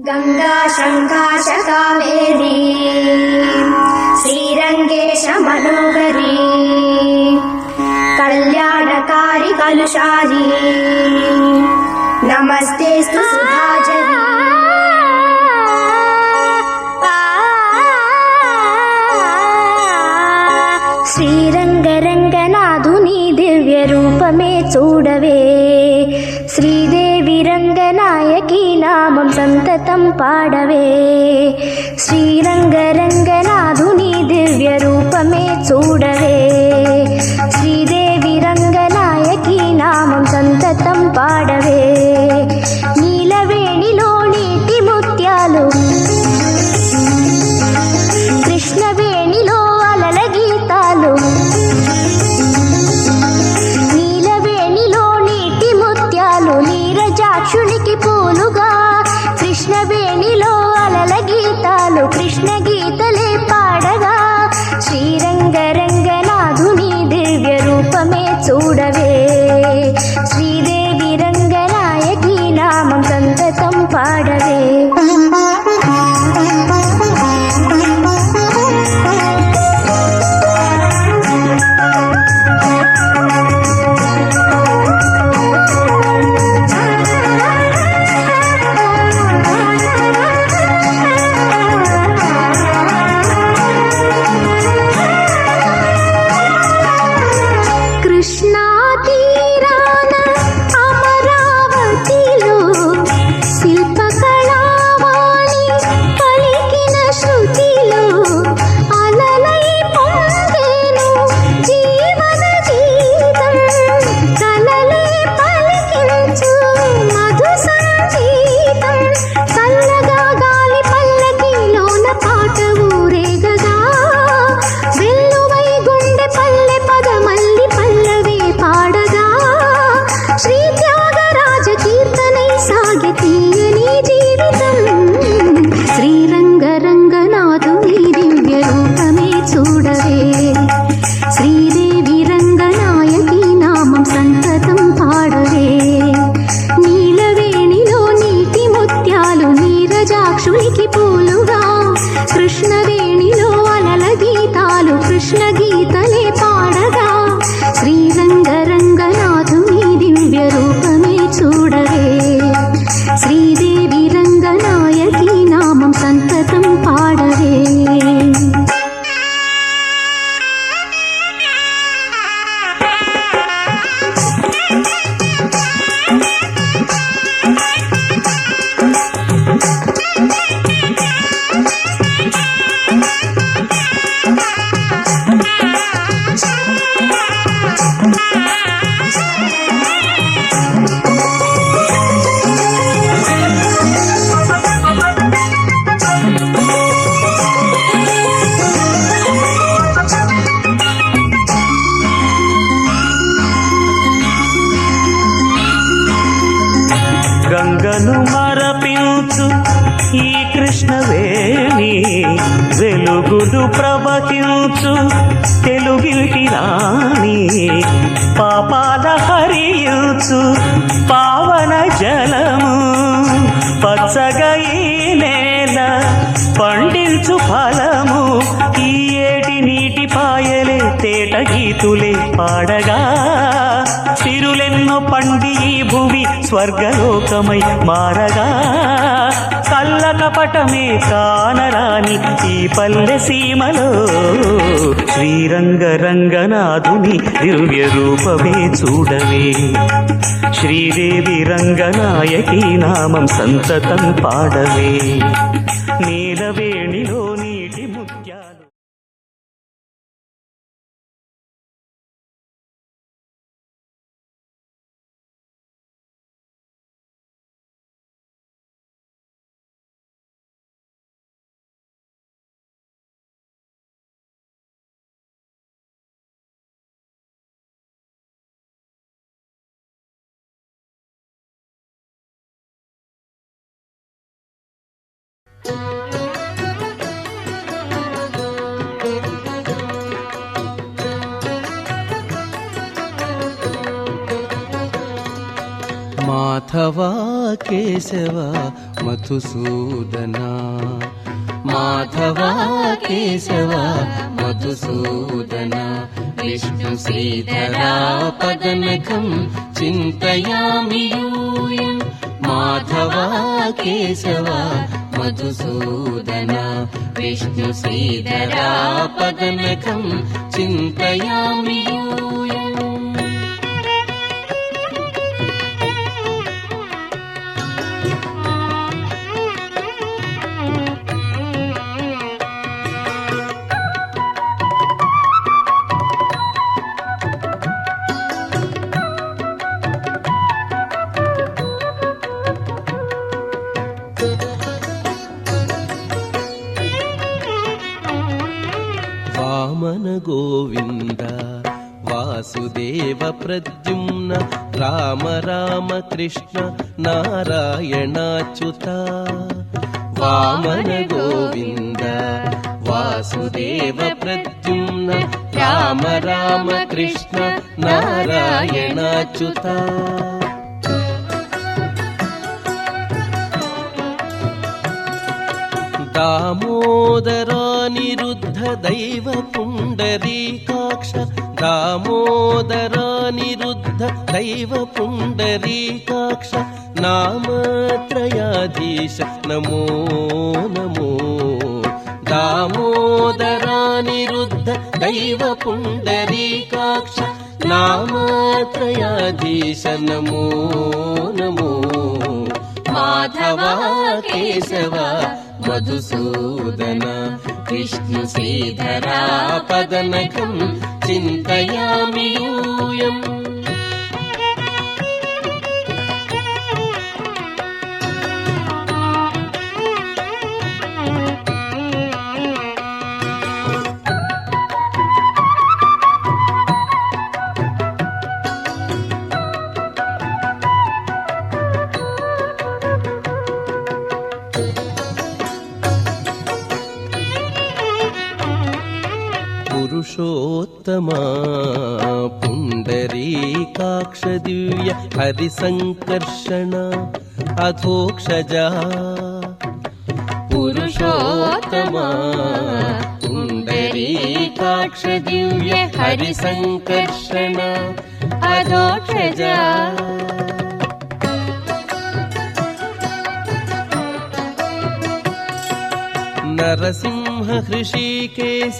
गंगा शंकाश कावेरी श्रीरंगेश मनोहरी कल्याणकारी कलुषारी नमस्तेस्तु सुधाजरी। శ్రీరంగరంగనాథుని దివ్య రూపమే చూడవే, శ్రీదేవి రంగనాయకి నామం సంతతం పాడవే. శ్రీరంగరంగనాథుని దివ్య రూపమే చూడవే, శ్రీదేవి రంగనాయకి నామం సంతతం పాడవే. నీలవేణిలో నీటి ముత్యాలు, కృష్ణవేణిలో అలల గీతాలు, నీలవేణిలో నీటి ముత్యాలు నీరజాక్షునికి పూలుగా, కృష్ణవేణిలో అలల గీతాలు కృష్ణ గీతలే పాడగా. శ్రీరంగరంగనాథుని దివ్య రూపమే చూడవే, శ్రీదేవి రంగనాయకి నామం సంతతం పాడవే. కృష్ణా తీరాన అమరావతిలో శిల్పకళావాణి పలికిన శృతిలో అలలై పొంగేను జీవన గీతం, కలలే పలికించు మధు సంగీతం. చల్లగా గాలి పల్లకిలోన పాట ఊరేగగా, వెల్లువై గుండె పల్లె పదమల్లి పల్లవి పాడగా. శ్రీ త్యాగరాజ కీర్తనై సాగే తీయని జీవితం, శ్రీరంగరంగనాథుని దివ్య రూపమే చూడవే, శ్రీదేవి రంగనాయకి నామం సంతతం పాడవే. నీలవేణిలో నీటి ముత్యాలు నీరజాక్షునికి పూలుగా, కృష్ణవేణిలో అలల గీతాలు కృష్ణ గీతలే పాడగా. శ్రీరంగరంగనాథుని దివ్య రూపమే చూడవే, శ్రీదేవి రంగనాయకి నామం సంతతం పాడవే. గంగను మరపించు ఈ కృష్ణవేణి, వెలుగులు ప్రవహించు తెలుగింటి రాణి, పాపాల హరించు పావన జలము, పచ్చగా ఈ నేల పండించు ఫలము. ఈ ఏటి నీటి పాయలే తేట గీతులే పాడగా, తిరులెన్నో పండి ఈ భూమి స్వర్గలోకమై మారగా. కళ్ళ కపటమే కానరాని ఈ పల్లె సీమలో, శ్రీరంగరంగనాథుని దివ్య రూపమే చూడవే, శ్రీదేవి రంగనాయకి నామం సంతతం పాడవే. నీలవేణిలో నీటి ముత్యాలు. మాధవా కేశవ మధుసూదనా, మాధవా కేశవ మధుసూదనా, విష్ణు శ్రీధరా పదనకం చింతయామి యూయం. మాధవా కేశవ మధుసూదనా, విష్ణు శ్రీధరా పదనకం చింతయామి యూయం. వామన గోవింద వాసుదేవ ప్రద్యుమ్న, రామ రామ కృష్ణ నారాయణాచ్యుత. వామన గోవింద వాసుదేవ ప్రద్యుమ్న, రామ రామ కృష్ణ నారాయణాచ్యుత. దామోదరానిరుద్ధ దైవ పుండరీకాక్ష, దామోదరానిరుద్ధ దైవ పుండరీకాక్ష, నామత్రయాధీశ నమో నమో. దామోదరానిరుద్ధ దైవ పుండరీకాక్ష, నామత్రయాధీశ నమో నమో. మాధవా కేశవ మధుసూదన, విష్ణు శ్రీధరా పదనకం చింతయామి యూయం. పురుషోత్తమా పుండరీకాక్ష దివ్య హరిసంకర్షణ అధోక్షజా. పురుషోత్తమా పుండరీకాక్ష దివ్య హరిసంకర్షణ అధోక్షజా. నరసింహ హృషీకేశ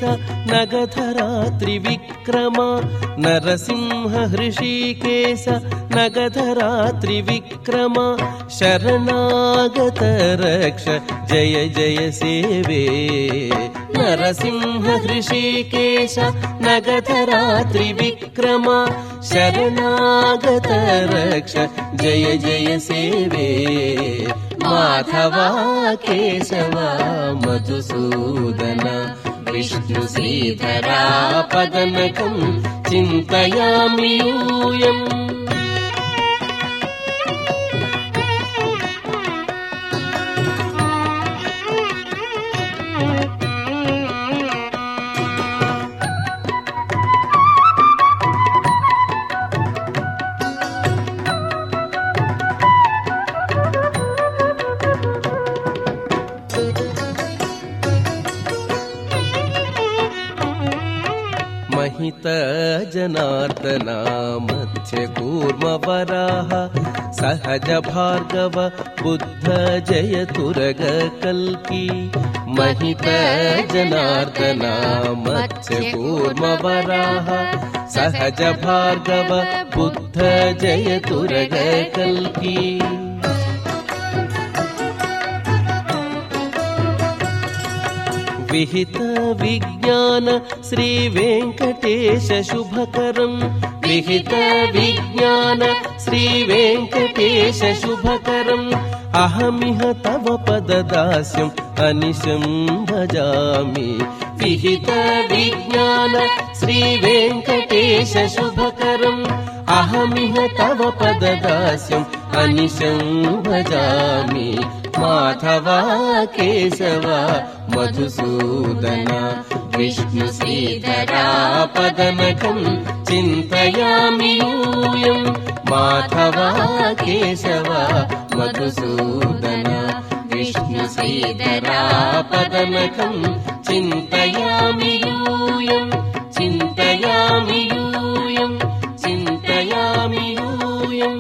నగధరా త్రివిక్రమ, నరసింహ హృషీకేశ నగధరా త్రివిక్రమ, శరణాగత రక్ష జయ జయ సేవే. నరసింహ హృషీకేశ నగధరా త్రివిక్రమ, శరణాగత రక్ష జయ జయ సేవే. మాధవా కేశవ మధుసూదన, విష్ణు శ్రీధరా పదనకం చింతయామి యూయం. महित जनार्दना मध्य कूर्म वराह, सहज भार्गव बुद्ध जय तुरग कल्की. महित जनार्दना मध्य कूर्म वराह, सहज भार्गव बुद्ध जय तुरग कल्की. विहित विज्ञान श्री वेंकटेश शुभकरं, विहित विज्ञान श्री वेंकटेश शुभकरं, अहमिह तव पददास्यं अनिशं भजामि. विहित विज्ञान श्री वेंकटेश शुभकरं, अहमिह तव पददास्यं अनिशं भजामि. माधवा केशव मधुसूदना, विष्णु श्रीधरापदनखं चिन्तयामि यूयं माधवा केशव मधुसूदन विष्णु श्रीधरापदनखं चिन्तयामि यूयं चिन्तयामि यूयं चिन्तयामि यूयम्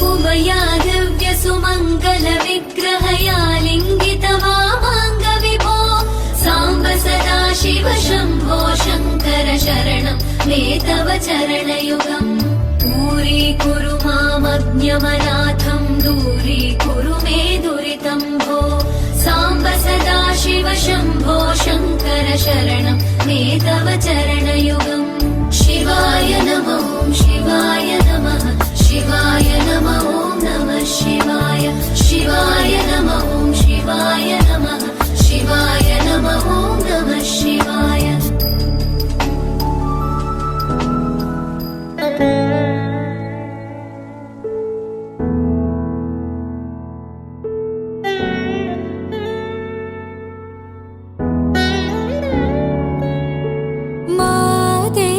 उमया दिव्यसुमङ्गलविग्रहया लिङ्गितवामाङ्गविभो साम्ब सदा शिव शम्भो शङ्कर शरणं मे तव चरणयुगम् दूरीकुरु मामज्ञमनाथं दूरीकुरु मे दुरितं भो साम्ब सदा शिव शम्भो शङ्कर शरणं मे तव चरणयुगम् शिवाय नमः शिवाय नमः शिवाय नमः ॐ नमः शिवाय शिवाय नमः ॐ शिवाय नमः शिवाय नमः ॐ नमः शिवाय माते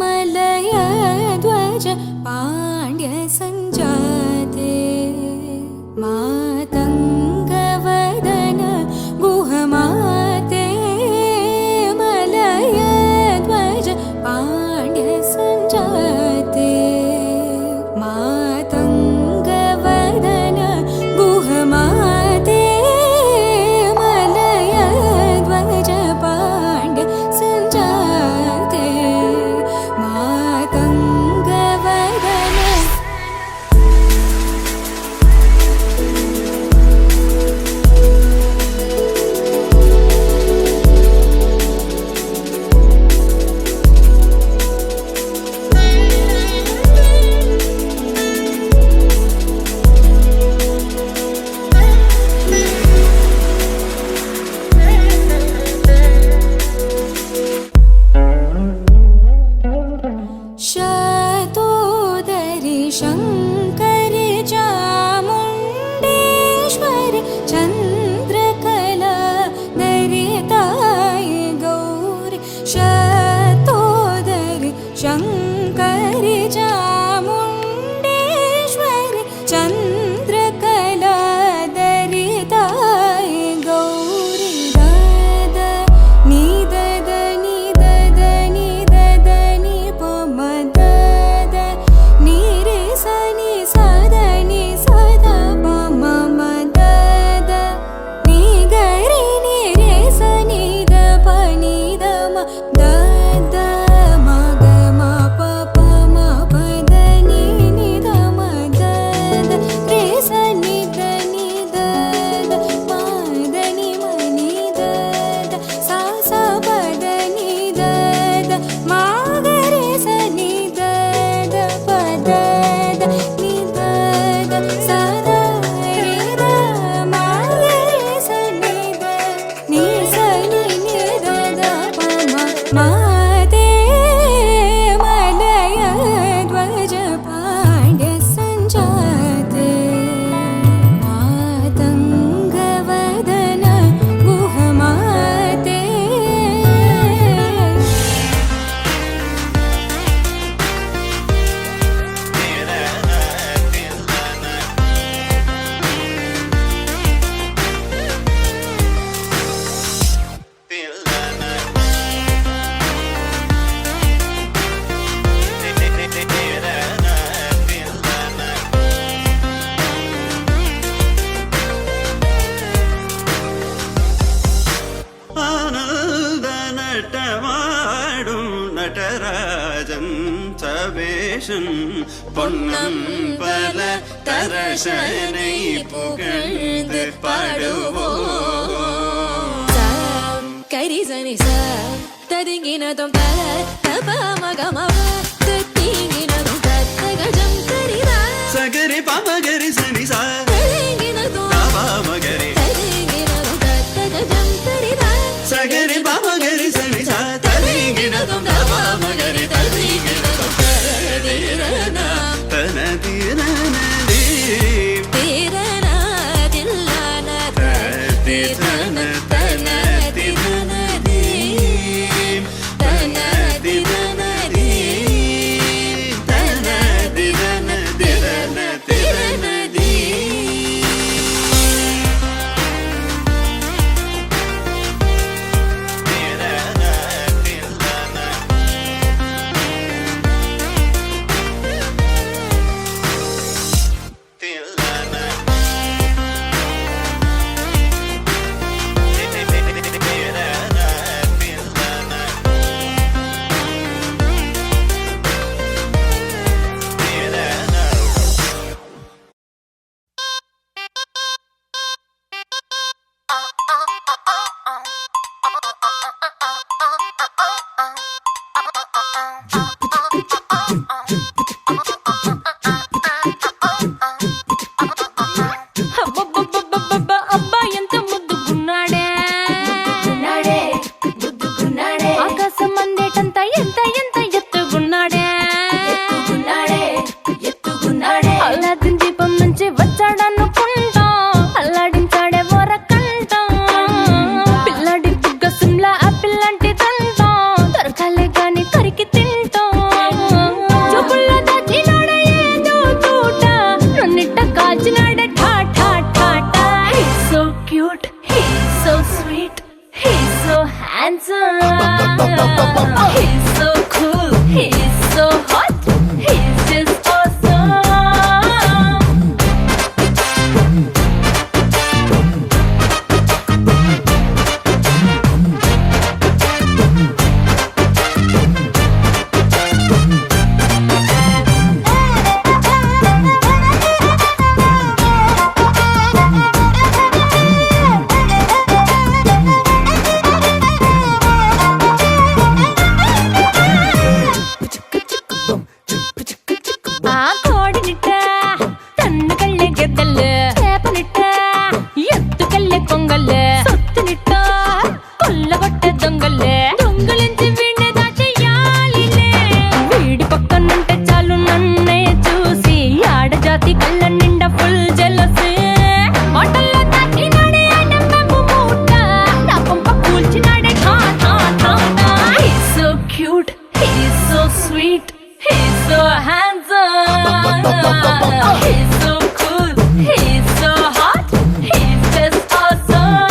मलय ध्वज पाण्ड्य सञ्जाते मातङ्गवदन गुहमाते मलय ध्वज पाण्ड्य सञ्जाते मातङ्गवदन गुहमाते मलय ध्वज पाण्ड्य सञ्जाते मातङ्गवदन शतोदरि शङ्करि चामुण्डेश्वरि चन्द्रकला दरिताय गौरि शतोदरि शङ्करि चामुण्डेश्वरि चन्द्रकला दरिताय गौरि दद निदद निदद निदद निपमदद निरे सनि सद नि सद पममदद निगरि निरे सनि द पनि द म दद मग म प प म पद नि नि द म दद रे सनि द नि दद मद नि म नि दद सा सा पद नि दद मग रे सनि दद पद नि दद सा द रे द मग रे सनि द नि सनि नि दद प म माते मलय ध्वज पाण्ड्य सञ्जाते मातङ्गवदन गुहमाते ஆனந்த நட்டமாடும் நடராஜன் சவேஷன் பொன்னம் பல தரசனை புகழ்ந்து பாடுவோம் கரி சனி ச ததிங்கினதும் த தப மகமவ தத்திங்கினதும் தத்த கஜம் கரிதா சகரி பமகரி சனி சா ததிங்கினதும் மகரி ததிங்கினதும் தத்த கஜம் கரிதா சகரி பமகரி சனி சா தலிங்கினதும் தப மகரி தலிங்க handsome. He's so cool. He's so hot. He's just awesome. ఆ కోడినిట్ట తన్ను కళ్ళే గెద్దలు చేపనిట్ట ఎత్తు కళ్ళే కొంగలు సొత్తునిట్ట కొల్లగొట్టే దొంగలే దొంగలించి వీడిని దాచేయాలిలే వీడి పక్కనుంటే చాలు నన్నే చూసి ఆడజాతి కళ్ళ నిండా ఫుల్ జెలసీ మాటల్లో తాకినాడే ఆయన మెమ్ము మూట నా పంప కూల్చినాడే ఠా ఠా ఠా ఠా. He's so cute, he's so sweet, he's so handsome. He's so cool, he's so hot, he's just awesome.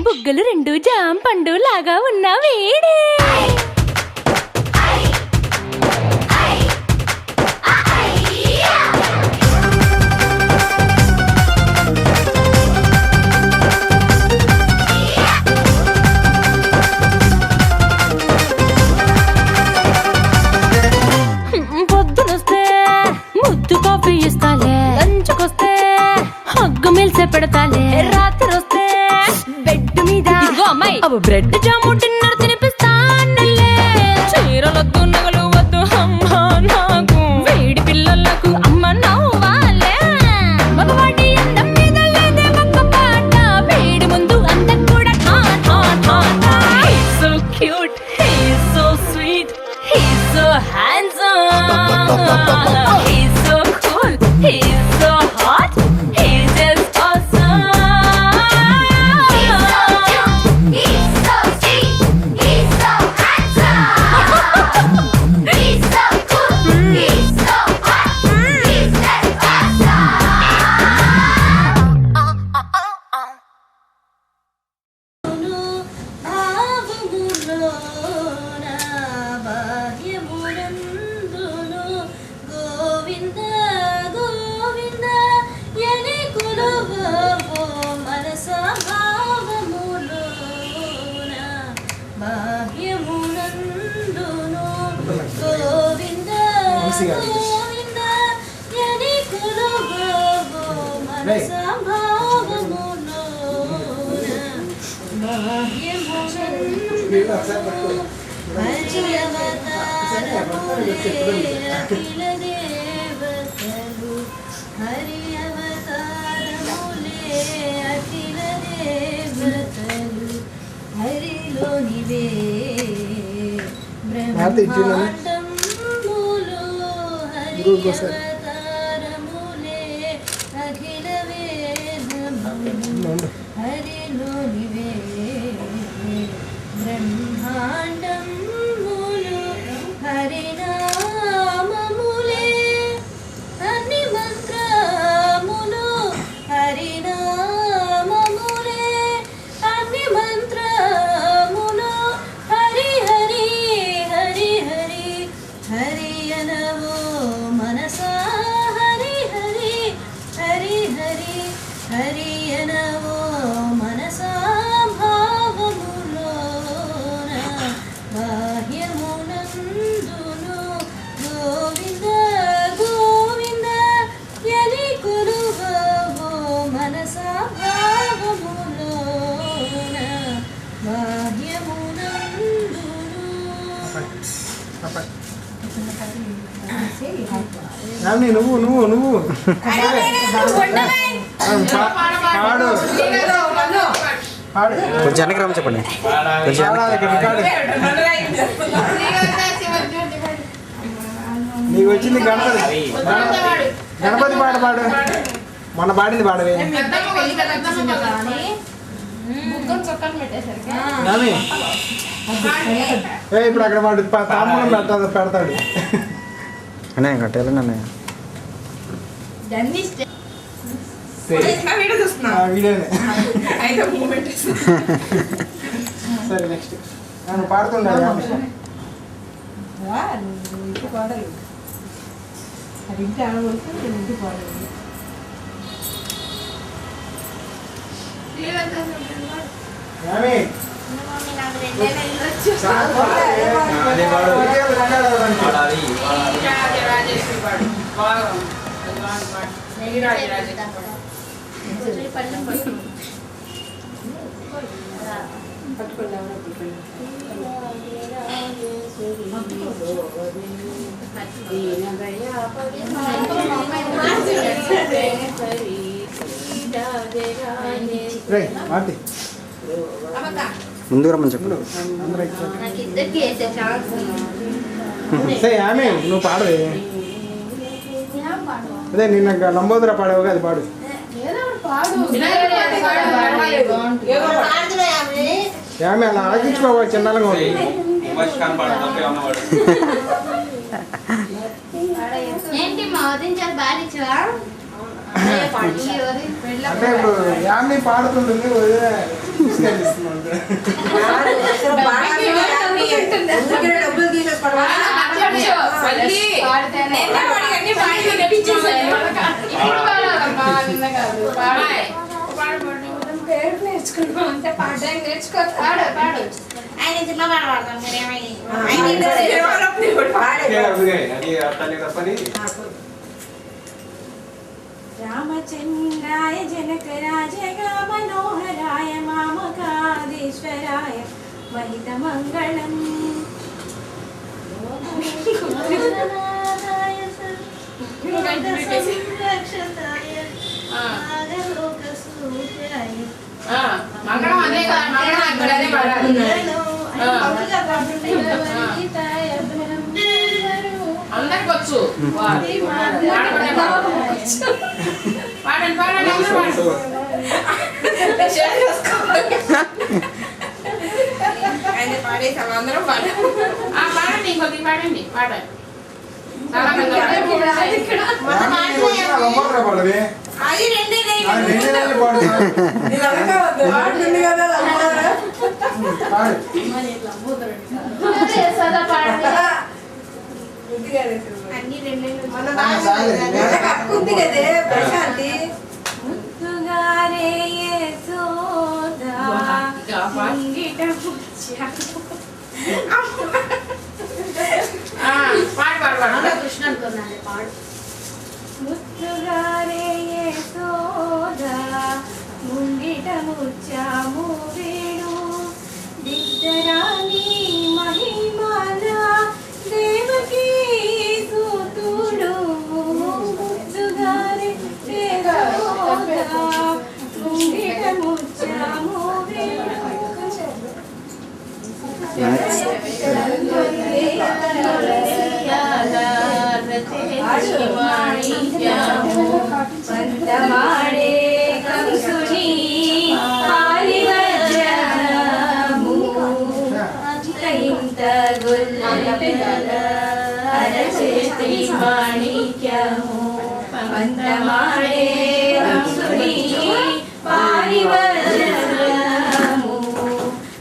బుగ్గలు రెండు జామ పండు లాగా ఉన్న వీడే పొద్దునొస్తే ముద్దు కాఫీ ఇస్తాలే లంచ్కొస్తే హగ్గు మిల్సే పెడతాలే రాత్రి వస్తే బెడ్ మీద ఇదిగో అమ్మాయి అవి బ్రెడ్ జాము డిన్నర్ తినిపిస్తానులే చీరలొద్దు నగలు వద్దు అమ్మా నాకు వేడి పిల్లలకు అమ్మ నవ్వాలే మగవాడి అందం మీద లేదే ఒక్క పాట వేడి ముందు అందం కూడా ఠా ఠా ఠా ఠా. He's so cute, he's so sweet, he's so handsome. He's so cool, he's so hot, he's just awesome. He's so sweet, he's so handsome. He's so cool, he's so hot, he's just Govinda Govinda యని కులవో మనస భావములోన బాహ్యమునందును గోవింద గోవింద యని కులవో మనస భావములోన బాహ్యమునందును అఖిల దేవతలు హరి అవతారములే అఖిల దేవతలు హరిలోనివే బ్రహ్మాండములు హరి అవతారములే అఖిల వేదములు హరిలోనివే బ్రహ్మాండములు హరినామములే అన్ని మంత్రములు హరినామములే అన్ని మంత్రములు హరి హరి హరి హరి హరి అనవో మనసా హరి హరి హరి హరి హరి అనవో మనసా భావములోన బాహ్యమునందును గోవింద గోవింద యని కురువో మనసా భావములోన బాహ్యమునందును. నువ్వు నువ్వు నువ్వు పాడు కొంచెం వెనక్కి రమ్మ చెప్పండి. నీకు వచ్చింది గణపతి గణపతి పాట పాడు. మొన్న పాడింది పాడవే. ఇప్పుడు అక్కడ వాడు తాంబూలం పెడతాడు. అన్నయ్య కట్టాలని అన్నయ్య వీడియోనే సరే నెక్స్ట్ నన్ను పాడుతుండాలి ముందుగా రమ్మని చెప్పు సరే ఆమె నువ్వు పాడవే అదే నిన్న లంబోదర పాడవుగా అది పాడు ఆమె అలా ఆగించుకోవాలి చిన్నగా ఉంది ఏంటి మా వదించారు బాగా అంటే ఇప్పుడు యామి పాడుతుంటుంది రామచంద్రాయ జనకరాజయ మనోహరాయ మామకాదేశ్వరాయ మహితమంగళం మంగళం అదే కదా మంగళం అక్కడ అదే పాడాలి అందరికి వచ్చు పాడండి పాడండి అందరూ పాడండి ఇంకొకటి పాడండి పాడండి చాలా మంది ప్రశాంతి ముద్దుగారే యశోదా ముంగిట కృష్ణ అనుకున్నాను పాడు ముద్దుగారే యశోదా ముంగిట ముచ్చాము వేణు దిద్దరాని మహిమాల దేవకీ సూతుడు ముద్దుగారే యశోదా ముంగిట ముచ్చాము వేణు పంతమాడే కంసుని పాలివజ్రము ఇంత గొల్లల అరచేతి మాణిక్యము పంతమాడే కంసుని పాలివజ్రము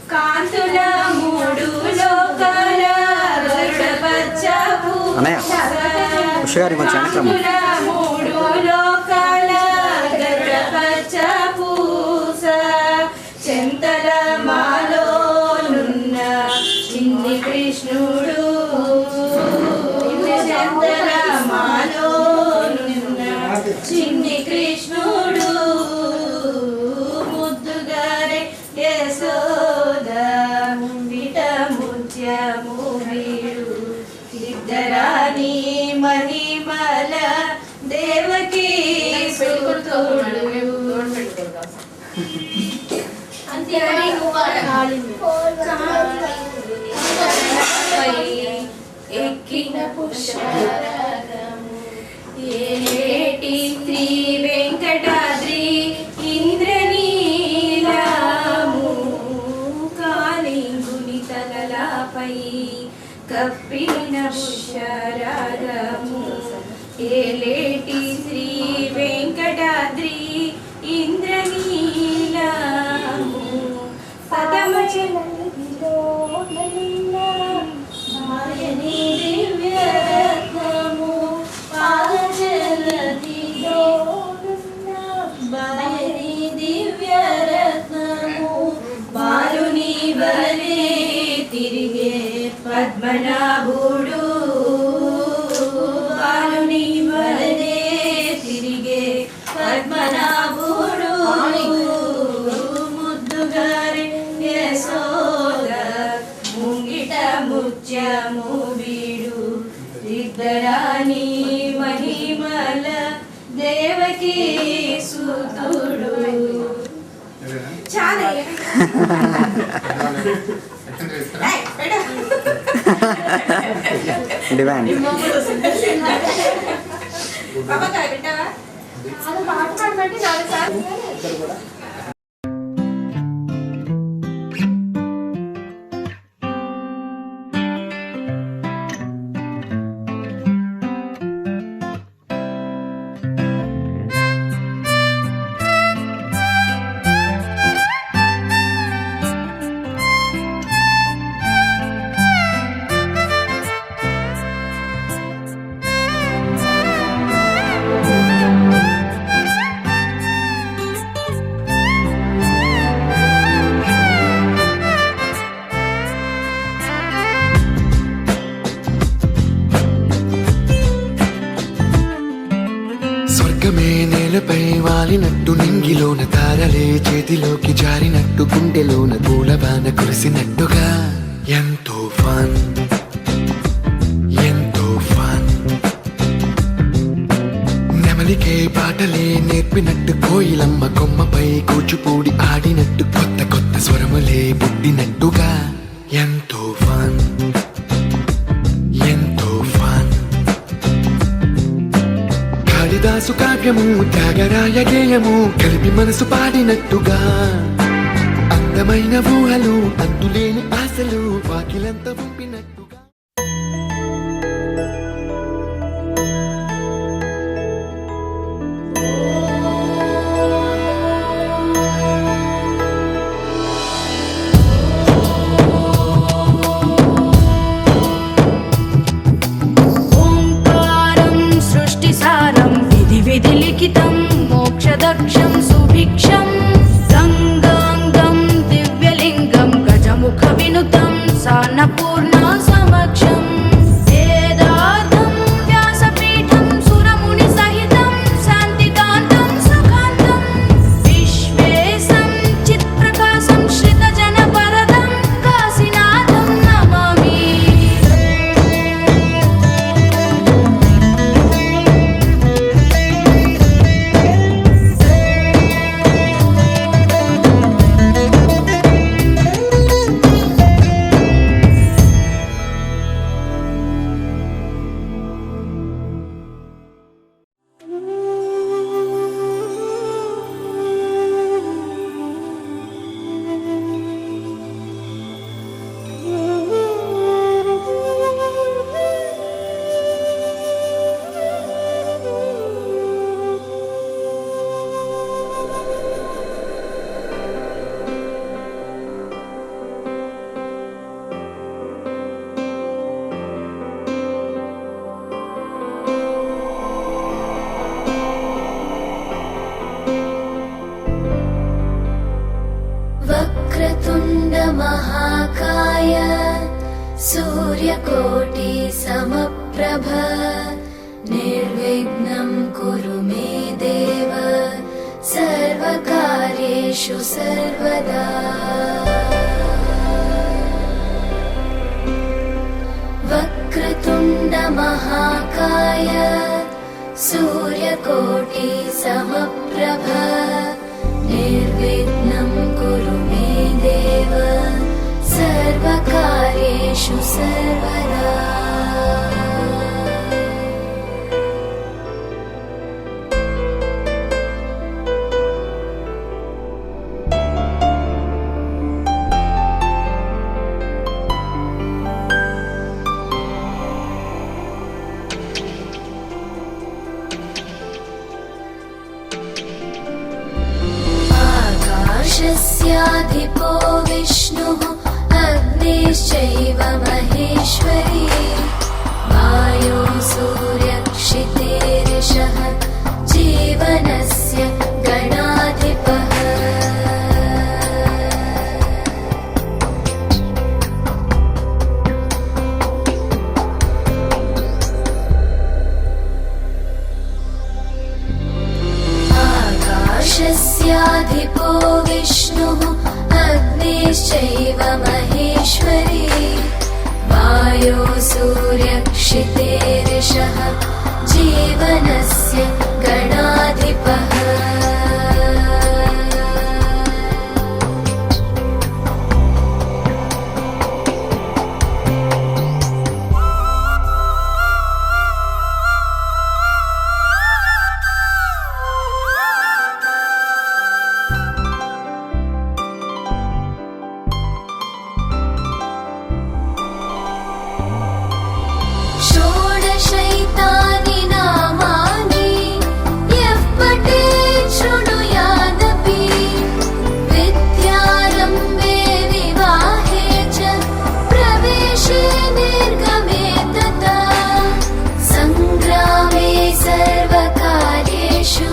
కాంతుల మూడు లోకాల గరుడపచ్చపు ఉషగారి కొంచెం మూడు లోకాల గరుడపచ్చపు చెంతల మాలోనున్న చిన్ని కృష్ణుడు చెంతల మాలోనున్న చిన్ని కృష్ణుడు ముద్దుగారే యశోద విట ముత్యము వీడు ఇద్దరాని మహిమల దేవకీ సుతుడు ఎక్కిన పుష్పరాగము ఏటి శ్రీ వెంకటాద్రి ఇంద్రనీలము కాలింగుని తలలపై కప్పిన పుష్పరాగము ఏలేటి శ్రీ వెంకటాద్రి ఇంద్రనీలము పదమచలనిలో మాయని దివ్యరత్నము పాదజలనిలో మాయని దివ్యరత్నము బాలుని వలే తిరిగే పద్మనాభుడు బాలుని వలనే తిరిగే పద్మనాభుడు ముద్దుగారి యశోద ముంగిట ముత్యము వీడు ఇద్దరాని మహిమల దేవకి సుతుడు చాలా డివైన్ స్వర్గమే నేలపై వాలినట్టు నింగిలోన తారలే చేతిలోకి జారినట్టు గుండెలోన పూలబాన కురిసినట్టుగా ఎంతో ఫన్ ఎంతో ఫన్ నెమలికే పాటలే నేర్పినట్టు కోయిలమ్మ కొమ్మపై కూచిపూడి ఆడినట్టు కొత్త కొత్త స్వరములే పుట్టినట్టుగా ఎంతో ఫన్ ఎంతో ఫన్ కాళిదాసు కావ్యము త్యాగరాయ గేయము కలిపి మనసు పాడినట్టుగా అందమైన ఊహలు అంతులేని ఆశలు వాకిలంత పంపినట్టుగా ఓంకారం సృష్టిసారం విధి విధి లిఖితం మోక్షదక్షం సుభిక్షం గంగాంగం దివ్యలింగం గజముఖ వినుతం సాన్నపూర్ణ సమక్షం వేదార్థం వ్యాసపీఠం సురముని సహితం శాంతికాంతం సుఖాంతం విశ్వేశం చిత్ప్రకాశం శ్రితజన వరదం కాశీనాథం నమామి वक्रतुण्ड महाकाय सूर्यकोटि समप्रभ निर्विघ्नं कुरु मे देव सर्वकार्येषु सर्वदा वक्रतुण्ड महाकाय सूर्यकोटि समप्रभ निर्विघ्नं कुरु मे देव सर्वकार्येषु सर्वदा राकाशस्याधिपो विष्णुः अग्निश्चैव महेश्वरी वायो सूर्यक्षितेरिषः जीवनस्य गणाधिपः आकाशस्याधिपो विष्णुः अग्निश्चैव महेश्वरी वायो सूर्यक्षितेरिषः जीवनस्य गणाधिपः षोडशैतानि नामानि यः पठेत् शृणुयादपि विद्यारम्भे विवाहे च प्रवेशे निर्गमे तथा सङ्ग्रामे सर्वकार्येषु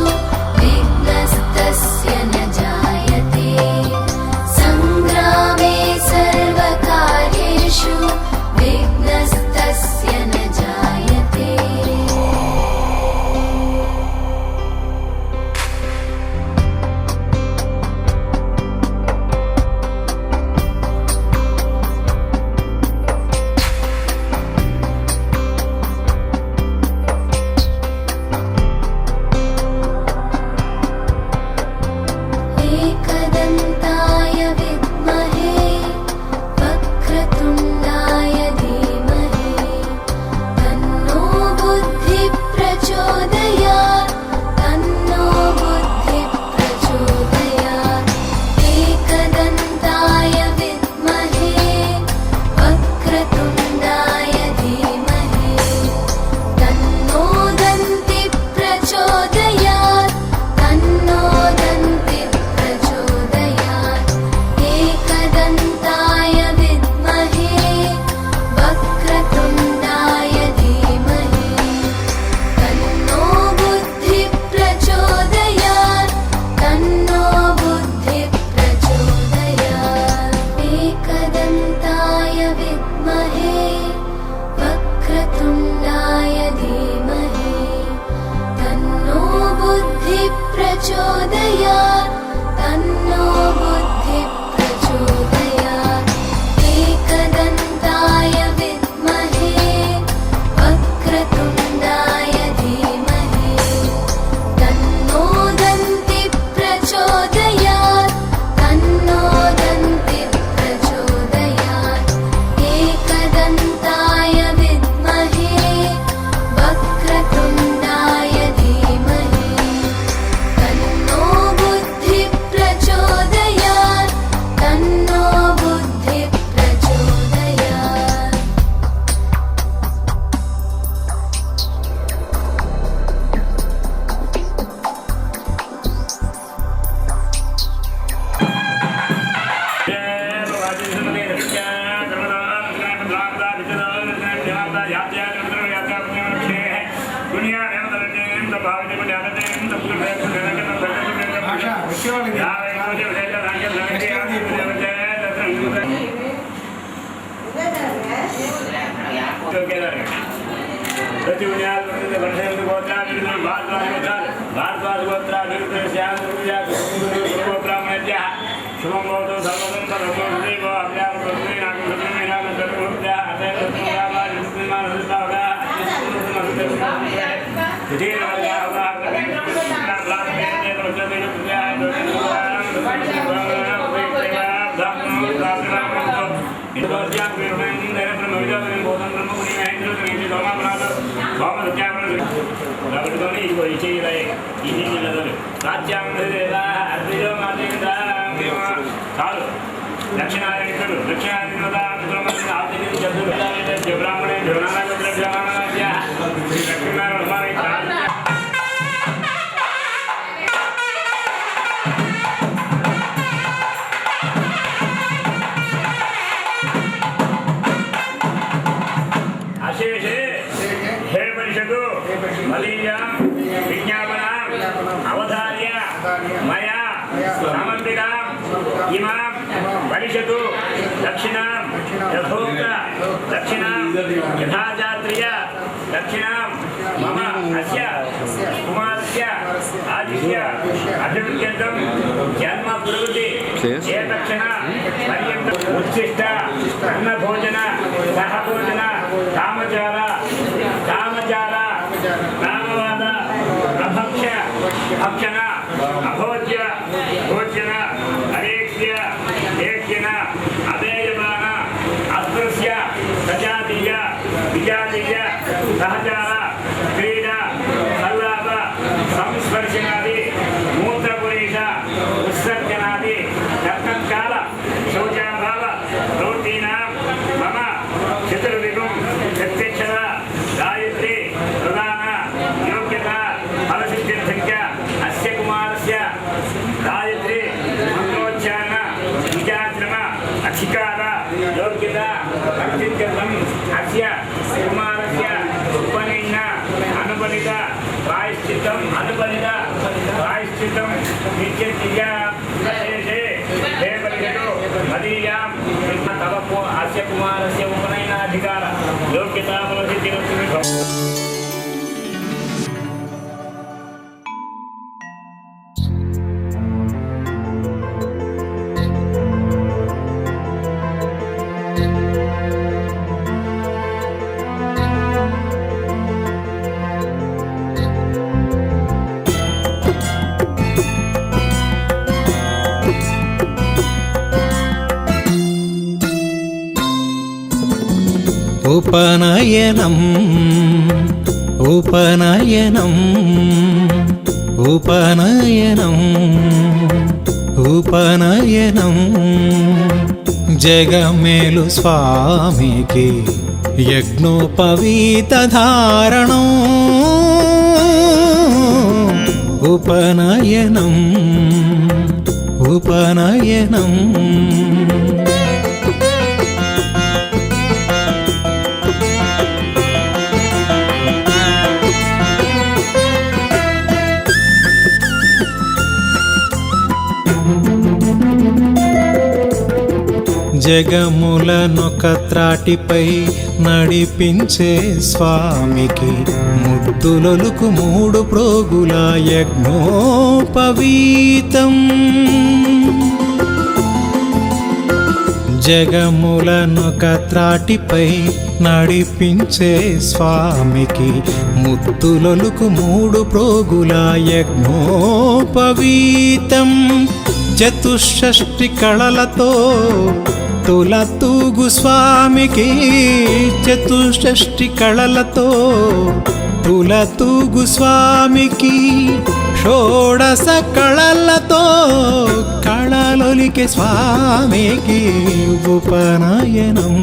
विघ्नस्तस्य न जायते सङ्ग्रामे सर्वकार्येषु विघ्नस्तस्य न जायते एकदन्ताय विद्महे वक्रतुण्डाय धीमहि तन्नो बुद्धिः प्रचोदयात् तन्नो बुद्धिः प्रचोदयात् एकदन्ताय विद्महे वक्रतुण्डाय धीमहि तन्नो दन्तिः प्रचोदयात् तन्नो दन्तिः प्रचोदयात् एकदन्ताय विद्महे वक्रतुण्डाय धीमहि तन्नो बुद्धिः प्रचोदयात् तन्नो बुद्धिः प्रचोदयात् एकदन्ताय विद्महे वक्रतुण्डाय धीमहि तन्नो बुद्धिः प्रचोदयात् तन्नो बुद्धिः प्रचोदयात् एकदन्ताय विद्महे वक्रतुण्डाय धीमहि तन्नो दन्तिः प्रचोदयात् तन्नो दन्तिः प्रचोदयात् एकदन्ताय विद्महे वक्रतुण्डाय धीमहि तन्नो बुद्धिः प्रचोदयात् तन्नो बुद्धिः प्रचोदयात् ब्राह्मणे మదీయ విజ్ఞాపన అవధార్య మయా సమర్పితాం ఇమాం పరిషతు దక్షిణాం యథోక్త దక్షిణాం యథాచాత్రియ దక్షిణాం మమ అస్య కుమారస్య ఆదిత్య అభివృద్ధ్యర్థం జన్మ ప్రవృత్తి ఏ దక్షిణ పర్యంత ఉచ్ఛిష్ట అన్నభోజన సహభోజన కామచార నామవాద అభక్ష్య భక్షణ అభోజ్య భోజ్యన అరేక్ష్య లేఖ్యన అదేయమాన అస్పృశ్య సజాతీయ విజాతీయ సహచార క్రీడ సల్లాప సంస్పర్శనాది మూత్రపురీష ఉత్సర్జనాది దత్తకాల శౌచాభావ ప్రవృత్తీనాం మమ చతుర్విగుం ప్రత్యక్షర గాయత్రి ప్రధాన యోగ్యత ఫలసిద్ధ్యర్థంచ అస్య కుమారస్య గాయత్రి మంత్రోచ్చారణ విజాశ్రమ అధికార యోగ్యత అత్యంతం అస్య కుమారస్య ఉపనయన అనుపనిత ప్రాయశ్చిత్తం నిత్యతిగా విశేషే దేవరిషు మదీయాం తవ అస్య కుమారస్య ఉపనయనాధికార యోగ్యతా ఫలసిద్ధిరస్తు. ఉపనయనం ఉపనయనం ఉపనయనం ఉపనయనం జగమేలు స్వామికి యజ్ఞోపవీతధారణం ఉపనయనం ఉపనయనం జగములనొక త్రాటిపై నడిపించే స్వామికి ముద్దులొలుకు మూడు ప్రోగుల యజ్ఞోపవీతం జగములనొక త్రాటిపై నడిపించే స్వామికి ముద్దులొలుకు మూడు ప్రోగుల యజ్ఞోపవీతం చతుషష్ఠి కళలతో తులతూగు స్వామికి చతుషష్ఠి కళలతో తులతూగు స్వామికి షోడశ కళలతో కళలొలికే స్వామికి ఉపనయనం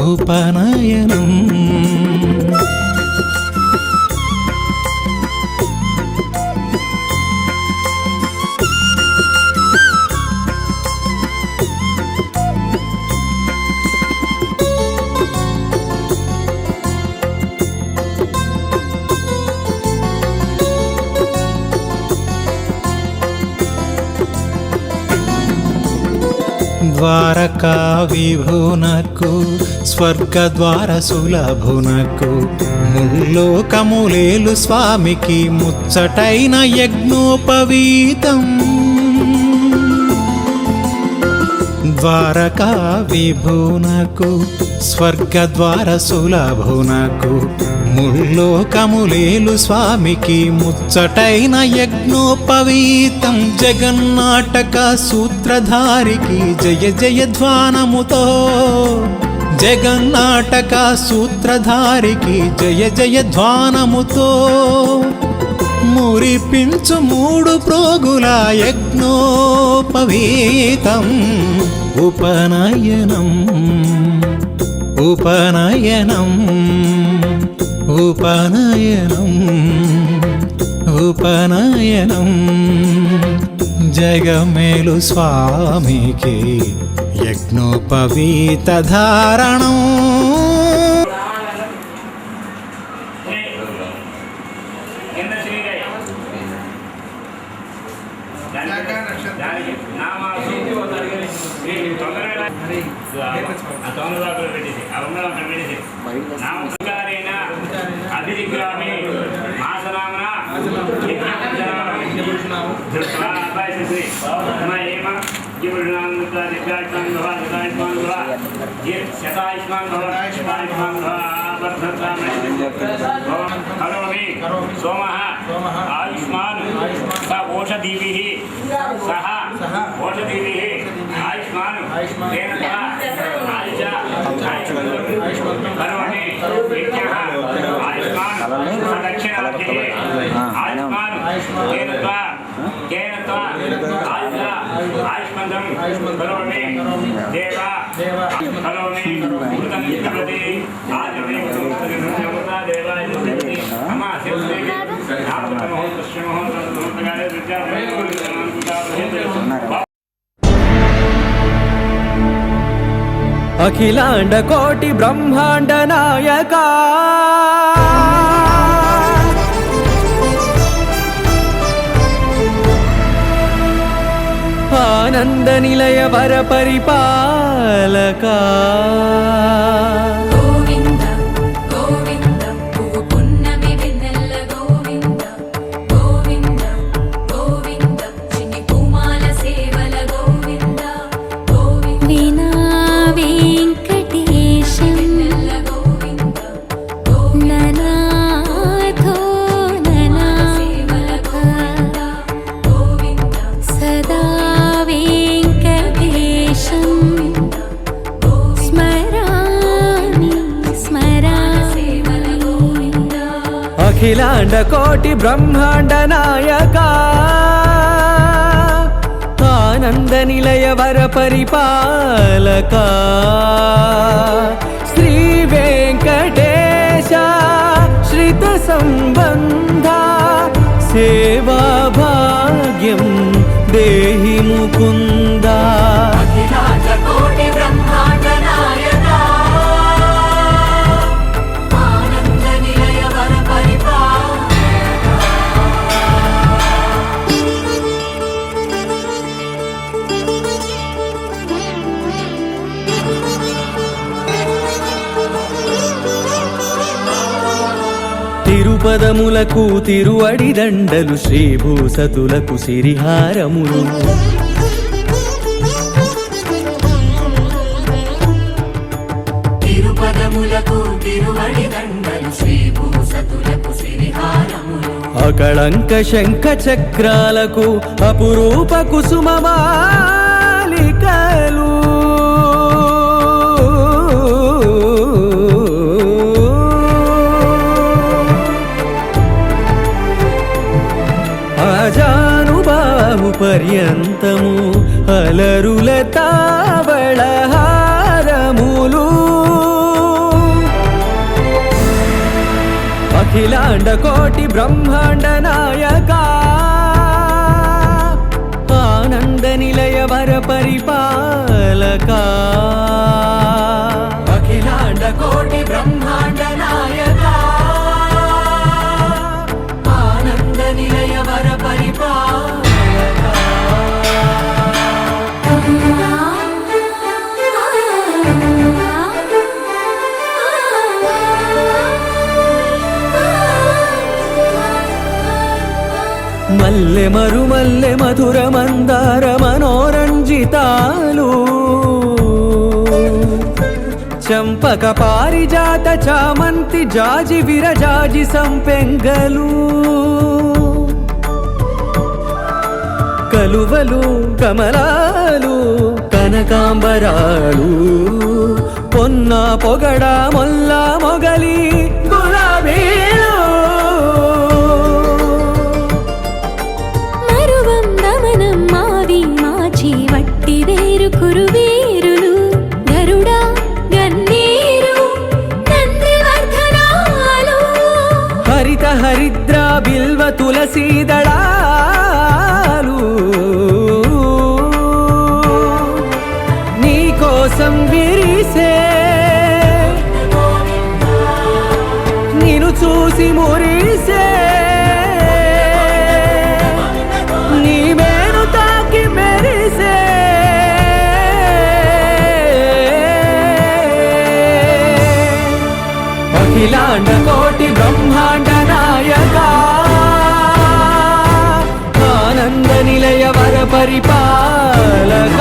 ఉపనయనం ద్వారకా విభునకు స్వర్గద్వార సులభునకు ముల్లోకములేలు స్వామికి ముచ్చటైన యజ్ఞోపవీతం ద్వారకా విభునకు స్వర్గద్వార సులభునకు ముల్లోకములేలు స్వామికి ముచ్చటైన యజ్ఞోపవీతం జగన్నాటక సూత్రధారికి జయ జయ ధ్వానముతో జగన్నాటక సూత్రధారికి జయ జయ ధ్వానముతో మురిపించు మూడు ప్రోగుల యజ్ఞోపవీతం ఉపనయనం ఉపనయనం ఉపనయనం ఉపనయనం జగమేలు స్వామికి యజ్ఞోపవీతధారణం కింద శ్రీగై దానికి నామాసు తొందరగా పెట్టేసి ఆ ఉంగరం అక్కడ పెట్టేసి నామకారైన అభిజిగ్రామి మాసనామన सोम आयुष्मान स ओषधीभिः सह ओषधीभिः आयुष्मान तेन करोमि यज्ञः आयुष्मान दक्षिणाभिः आयुष्मान तेन आयुष्मन्दं करोमि देवा करोमि मृतं विद्यते आजमे देवाय अमा शिवदेवी అఖిలాండ కోటి బ్రహ్మాండ నాయక ఆనంద నిలయ వర పరిపాలక అఖిలాండ కోటి బ్రహ్మాండ నాయక ఆనంద నిలయ వర పరిపాలక శ్రీ వెంకటేశ శ్రిత సంబంధ సేవా భాగ్యం దేహి ముకుంద అఖిలాండ కోటి బ్రహ్మాండ నాయక ఆనంద నిలయ వర తిరుపదములకు తిరువడి దండలు శ్రీభూసతులకు సిరిహారములు తిరుపదములకు తిరువడి దండలు శ్రీభూసతులకు సిరిహారములు అకళంక శంఖ చక్రాలకు అపురూప కుసుమమాలికలు ఆజానుబాహు పర్యంతము అలరుల తావళహారములు అఖిలాండ కోటి బ్రహ్మాండ నాయక ఆనంద నిలయ వర పరిపాలక అఖిలాండ కోటి బ్రహ్మాండ నాయక ఆనంద నిలయ వర పరిపాలక మల్లె మరుమల్లె మధుర మందార మనోరంజితాలు చంపక పారిజాత చామంతి జాజి విరజాజి సంపెంగలు కలువలు కమలాలు కనకాంబరాలు పొన్న పొగడ మొల్ల మొగలి గులాబీలు మరువందమనం మావి మాచి వట్టి వేరు కురువేరులు గరుడ గన్నీరు నందివర్ధనాలు హరిత హరిద్ర బిల్వ తులసీదళాలు నీకోసం విరిసే నిన్ను చూసి మురిసే అఖిలాండ కోటి బ్రహ్మాండ నాయక ఆనంద నిలయ వర పరిపాలక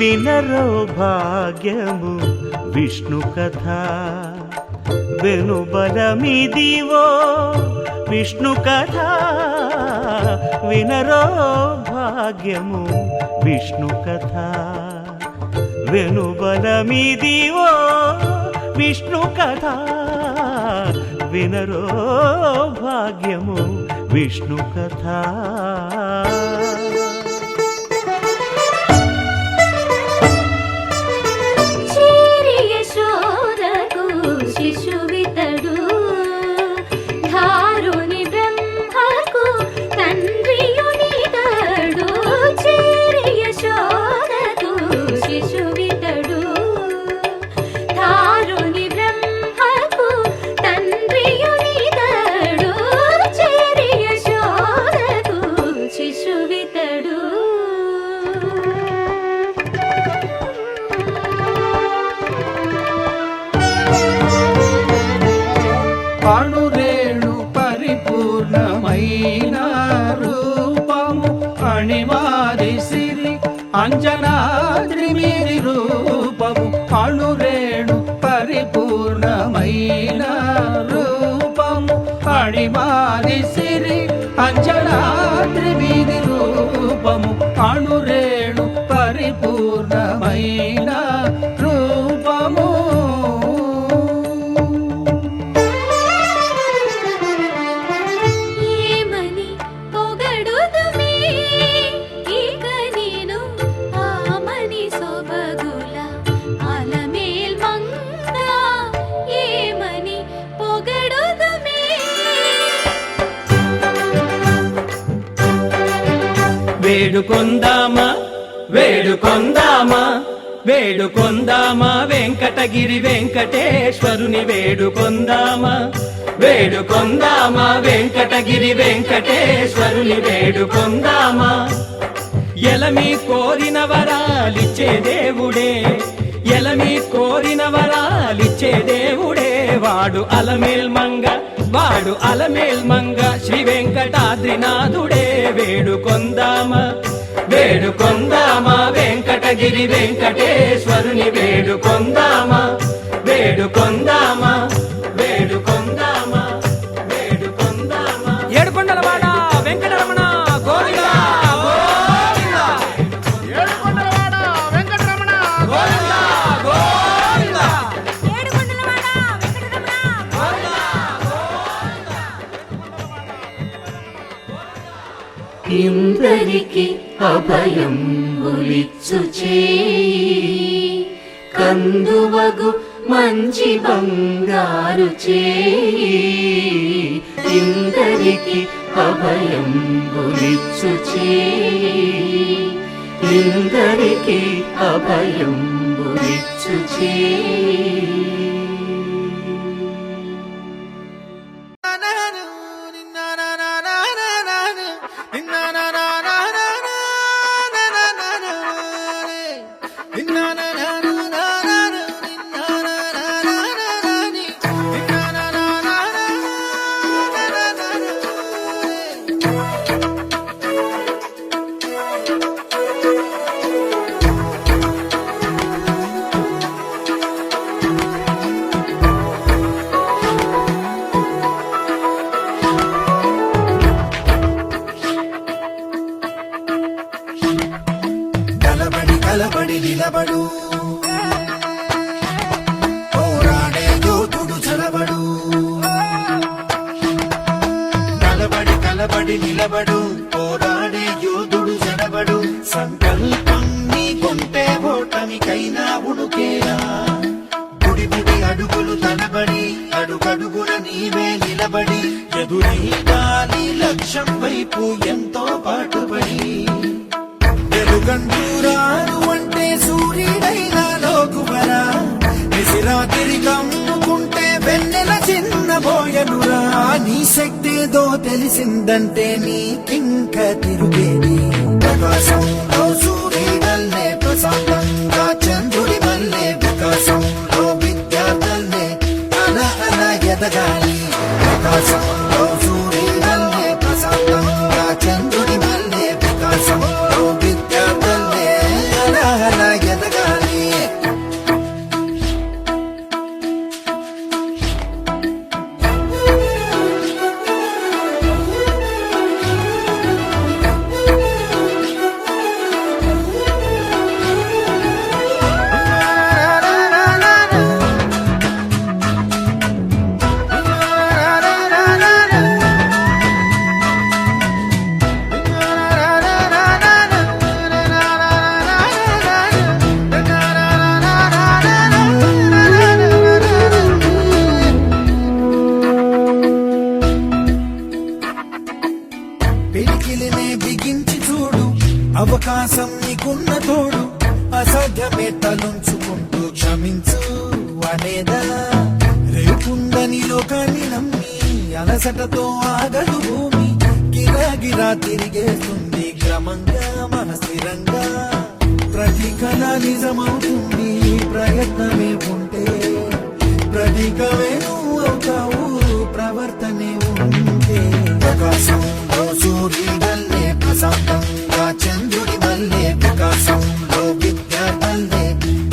వినరో భాగ్యము విష్ణు కథ వెనుబలమిదివో విష్ణు కథ వినరో భాగ్యము విష్ణు కథ వెనుబలమిదివో విష్ణు కథ వినరో భాగ్యము విష్ణు కథ శిశువితడు ధారుని బ్రహ్మకు తండ్రియునితడు చేరి యశోదకు శిశువితడు ధారుని బ్రహ్మకు తండ్రియునితడు చేరి యశోదకు శిశువితడు అణురేణు పరిపూర్ణమైన రూపము అణిమాది సిరి అంజనాద్రి మీది రూపము అణురేణు పరిపూర్ణమైన రూపము అణిమాది సిరి అంజనాద్రి మీది రూపము అణురేణు పరిపూర్ణమైన రూపము వేడుకొందామా వేడుకొందామా వేడుకొందామా వెంకటగిరి వెంకటేశ్వరుని వేడుకొందామా వేడుకొందామా వెంకటగిరి వెంకటేశ్వరుని వేడుకొందామా ఎలమి కోరిన వరాలిచ్చే దేవుడే ఎలమి కోరిన వరాలిచ్చే దేవుడే వాడు అలమేల్ మంగ శ్రీ వెంకటాద్రినాథుడే వేడుకొందామా వేడుకొందామా వెంకటగిరి వెంకటేశ్వరుని వేడుకొందామా వేడుకొందామా వేడుకొందామా వేడుకొందామా ఏడుకొండలవాడ వెంకటరమణ గోవిందా గోవిందా ఏడుకొండలవాడ వెంకటరమణ గోవిందా గోవిందా ఏడుకొండలవాడ వెంకటరమణ గోవిందా గోవిందా ఇందరికి అభయం ఉలిచ్చు చేయి కందువగు మంచి బంగారు చేయి ఇందరికి అభయం ఉలిచ్చు చేయి ఇందరికి అభయం ఉలిచ్చు చేయి కలబడి నిలబడు పోరాడే యోధుడు చలబడు కలబడి నిలబడు పోరాడే యోధుడు చలబడు సంకల్పం నీకుంటే ఓటమికైనా ఉడుకేలా గుడి అడుగులు తలబడి అడుగడుగున నీవే నిలబడి ఎదురీగాలి లక్ష్యం వైపు ఎంతో పాటుపడి వెలుగంటూరాను అంటే సూర్యుడైనా లోకువరా నిసిరాతిరి కమ్ముకుంటే వెన్నెల చిన్న తెల్లబోయనురా నీ శక్తేదో తెలిసిందంటే నీకింక తిరుగేది ప్రకాశంలో సూర్యుడల్లే ప్రశాంతంగా చంద్రుడి వల్లే వికాసంలో విద్యార్థులే అలా అలా ఎదగాలి ప్రకాశంలో సూర్యుడల్లే ప్రశాంతంగా చంద్రుడి వల్లే వికాసంలో విద్యార్థులే అలా అలా ఎదగాలి పిలికిలినే బిగించి చూడు అవకాశం నీకున్న తోడు అసాధ్యమే తలుంచుకుంటూ క్షమించు అనేదా రేపుందని లోకాన్ని నమ్మి అలసటతో ఆగదు భూమి గిరాగిరా తిరిగేస్తుంది క్రమంగా మన స్థిరంగా ప్రతి కళ నిజమవుతుంది ప్రయత్నమే ఉంటే ప్రతీకమే నువ్వు అవుతావు ప్రవర్తనే ఉంటే ప్రకాశంలో సూర్యుడల్లే ప్రశాంతంగా చంద్రుడి వల్లే వికాసంలో విద్యార్థులే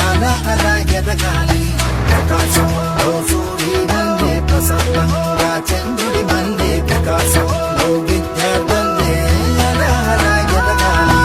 అలా అలా ఎదగాలి ప్రకాశంలో సూర్యుడల్లే ప్రశాంతంగా చంద్రుడి వల్లే వికాసంలో విద్యార్థులే అలా అలా ఎదగాలి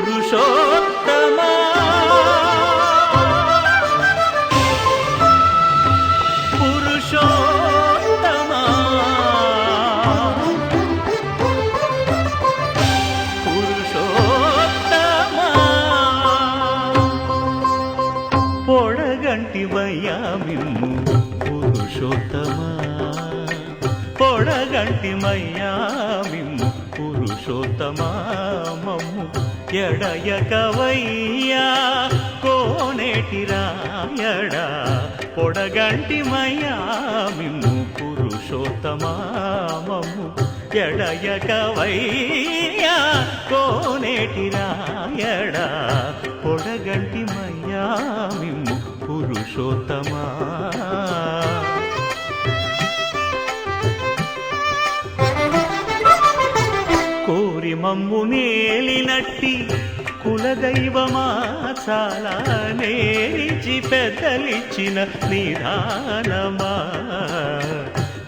పురుషోత్తమా పురుషోత్తమా పురుషోత్తమా పొడగంటివయ్యా మిమ్ము పురుషోత్తమా పొడగంటిమయ్యా మిమ్ము పురుషోత్తమా మమ్ము ఎడయకవయ్యా కోనేటి రాయడా పొడగంటిమయ్యా మిమ్ము పురుషోత్తమా మమ్ము ఎడయకవయ్యా కోనేటి రాయడా పొడగంటిమయ్యా మిమ్ము పురుషోత్తమా కోరి మమ్ము నేలినట్టి కులదైవమా చాలా నేరిచి పెద్దలిచ్చిన నిదానమా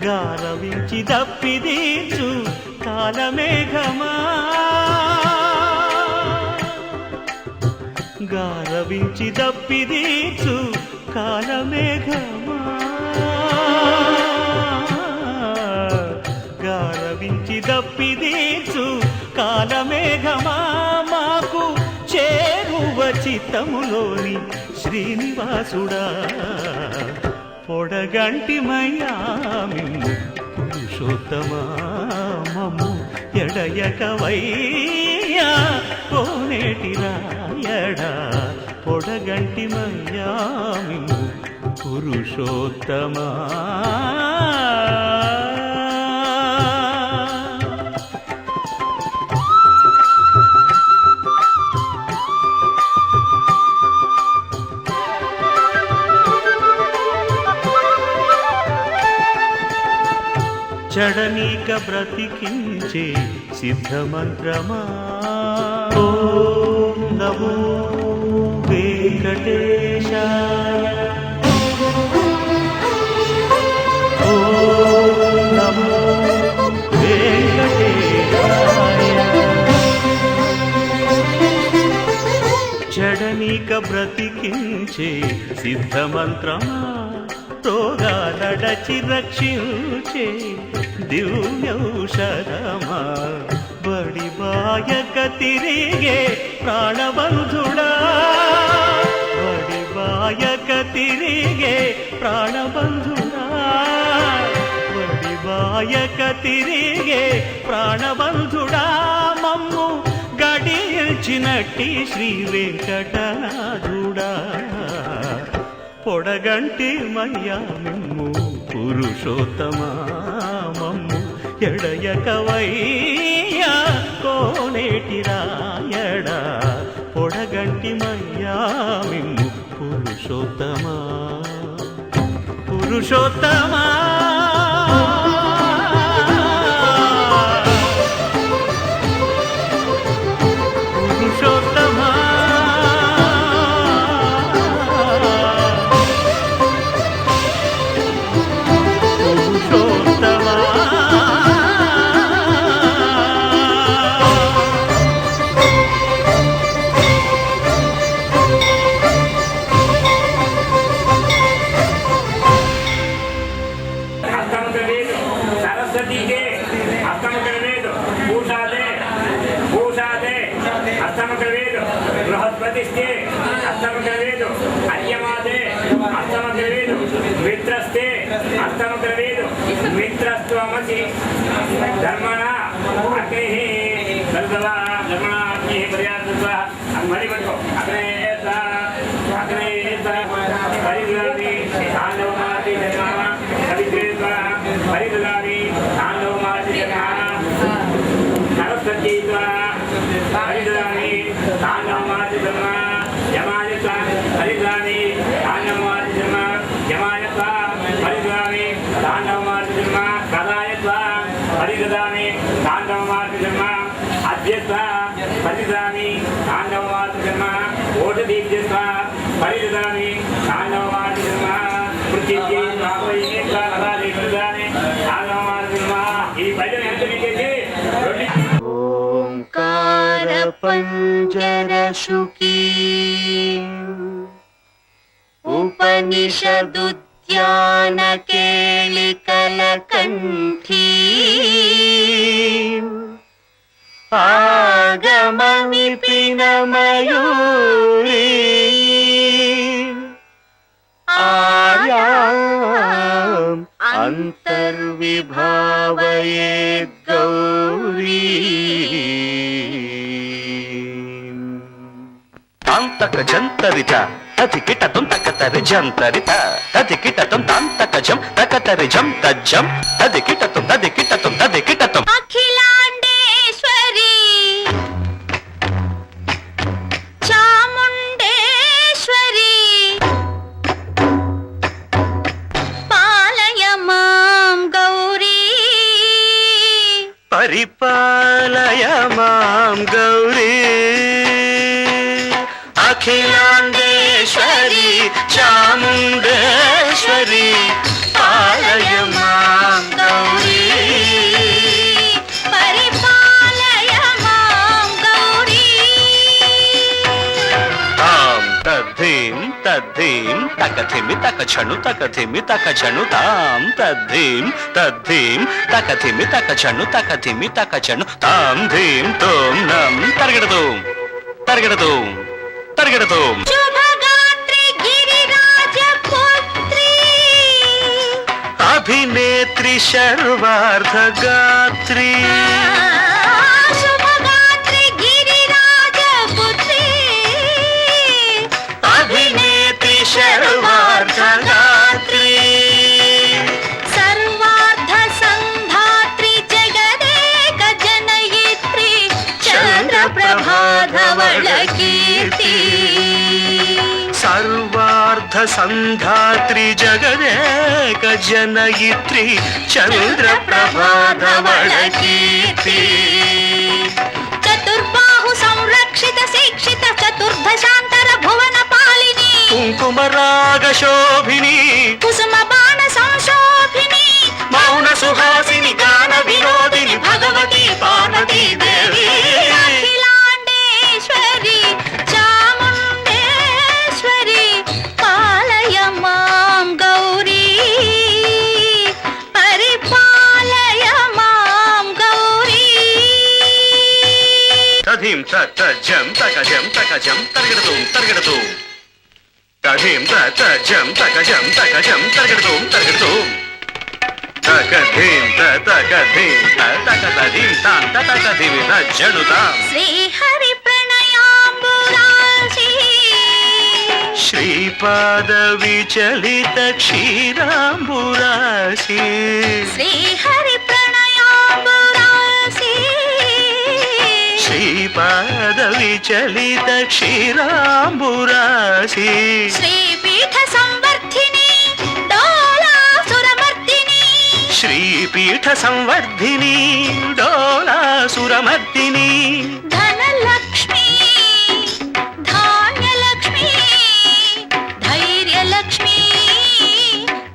గారవించి దప్పిదీచు కాలమేఘమా గారవించి దప్పిదీచు కాలమేఘమా గారవించి దప్పిదీచు కాలమేఘమా మాకు చేరువ చిత్తములోని శ్రీనివాసుడా పొడగంటిమయ్యా మిమ్ము పురుషోత్తమా మమ్ము ఎడయకవయ్యా కోనేటి రాయడా పొడగంటిమయ్యా మిమ్ము పురుషోత్తమా చడనీక బ్రతికించే సిద్ధమంత్రమా ఓం నమో వెంకటేశాయ ఓం నమో వెంకటేశాయ చడనీక బ్రతికించే సిద్ధమంత్రమా రోగాలడచి రక్షించే దివ్యౌషధమా బడిబాయక తిరిగే ప్రాణబంధుడా బడిబాయక తిరిగే ప్రాణబంధుడా బడిబాయక తిరిగే ప్రాణబంధుడా మమ్ము గడియల్చినట్టి శ్రీ వెంకటనాథుడా పొడగంటి మయ్యా మిమ్ము పురుషోత్తమా మమ్ము ఎడయకవయ్యా కోనేటి రాయడా పొడగంటి మయ్యా మిమ్ము పురుషోత్తమా పురుషోత్తమా పురుషోత్తమా बृहस्पतिस्ते अष्टमग्रवेदु अर्यमादे अष्टमग्रवेदु मित्रस्ते अष्टमग्रवेदु मित्रस्त्वमसि धर्मणा अग्निः सर्वदा धर्मणा अग्निः पर्याप्तत्वा मणि पट्को अग्नेः परिददामि ताण्डवमाति जन्मः कवित्रेत्वा परिददामि ताण्डवमाति जन्मः सरस्वतीत्वा परिददामि ताण्डवमाति जन्मः यमायत्वा परिददामि ताण्डवमाति जन्मः यमायत्वा परिददामि ताण्डवमाति जन्मः कदायत्वा परिददामि ताण्डवमाति जन्मः अद्यत्वा परिददामि ताण्डवमाति जन्मः ओषधीभ्यत्वा परिददामि ताण्डवमाति जन्मः पृथिव्यै भावयेत्वा कदादि परिददामि ताण्डवमाति जन्मः ఈ భజన ఎంత మీకేంటి ఓంకార పంజర శుకీ ఉపనిషదుద్యాన కేళికల కంఠీ ఆగమ విపిన మయూరీ ఆయాం అంతర్విభావయేద్ గౌరీ తాంతక జంతరిత తది కిటతం తకతరి జంతరిత తది కిటతం తాంతక జం తకతరి జం తజ్జం తది కిటతం అఖిలాండేశ్వరి చాముండేశ్వరి పాలయ మాం గౌరీ పరిపాలయ మాం గౌరీ అఖిలాండేశ్వరి చాముండేశ్వరి పాలయ మాం గౌరీ పరిపాలయ మాం గౌరీ తాం తద్ధీం తద్ధీం తకథిమి తకచణు తకథిమి తకచణు తాం తద్ధీం తద్ధీం తకథిమి తకచణు తకథిమి తకచణు తాం ధీం తోం నం తరగడదోం తరగడదోం తరగడదోం శుభగాత్రి గిరిరాజపుత్రి అభినేత్రి శర్వార్ధగాత్రి శుభగాత్రి గిరిరాజపుత్రి అభినేత్రి శర్వార్ధగాత్రి సర్వార్థ సంధాత్రి జగదేక జనయిత్రి చంద్రప్రభాధవళ కీర్తి సర్వార్ధ సంధాత్రి జగదేక జనయిత్రి చంద్ర ప్రభాధవళ కీర్తి చతుర్బాహు సంరక్షిత శిక్షిత చతుర్దశాంతర భువన పాలిని కుంకుమ రాగ శోభిని కుసుమ బాణ సంశోభిని మౌన సుహాసిని గాన వినోదిని భగవతి పార్వతీ దేవి అఖిలాండేశ్వరి చాముండేశ్వరి పాలయ మాం గౌరీ పరిపాలయ మాం గౌరీ తధిం తజం తకజం తకజం తరగడతూం తరగడతూం తధిం తజం తకజం తకజం తరగడతూం తరగడతూం తకధిం తకధిం తకధిం తాం తకధిం జడుతాం శ్రీహరి ప్రణయాంబురాశి శ్రీపాద విచలిత క్షీరాంబురాశి శ్రీహరి ప్రణయాంబురాశి శ్రీపాద విచలిత క్షీరాంబురాశి శ్రీపీఠ సంవర్ధిని డోలాసురమర్దిని శ్రీపీఠ సంవర్ధిని డోలాసురమర్దిని ధనలక్ష్మి ధాన్యలక్ష్మి ధైర్యలక్ష్మి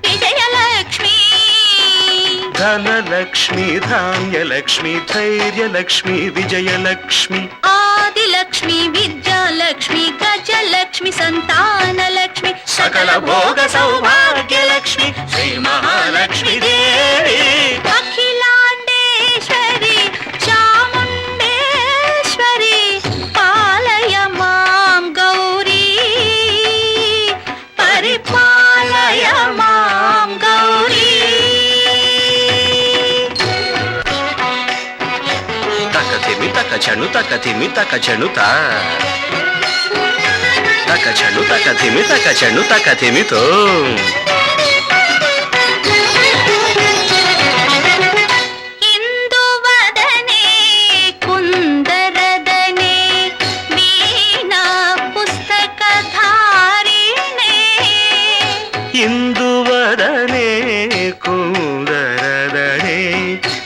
విజయలక్ష్మి ధనలక్ష్మి ధాన్యలక్ష్మి ధైర్యలక్ష్మి విజయలక్ష్మి ఆదిలక్ష్మి విద్యాలక్ష్మి గజలక్ష్మి సంతానలక్ష్మి సకల భోగ సౌభాగ్యలక్ష్మి శ్రీ మహాలక్ష్మి దేవి అఖిలాండేశ్వరి చాముండేశ్వరి పాలయ మాం గౌరీ పరిపాలయ మాం గౌరీ తకతిమి తకచను తకతిమి తకచనుత తకచను తకతిమి తకచను తకతిమితో ఇందువదనే కుందరదనే వీణా పుస్తకధారిణే ఇందువదనే కుందరదనే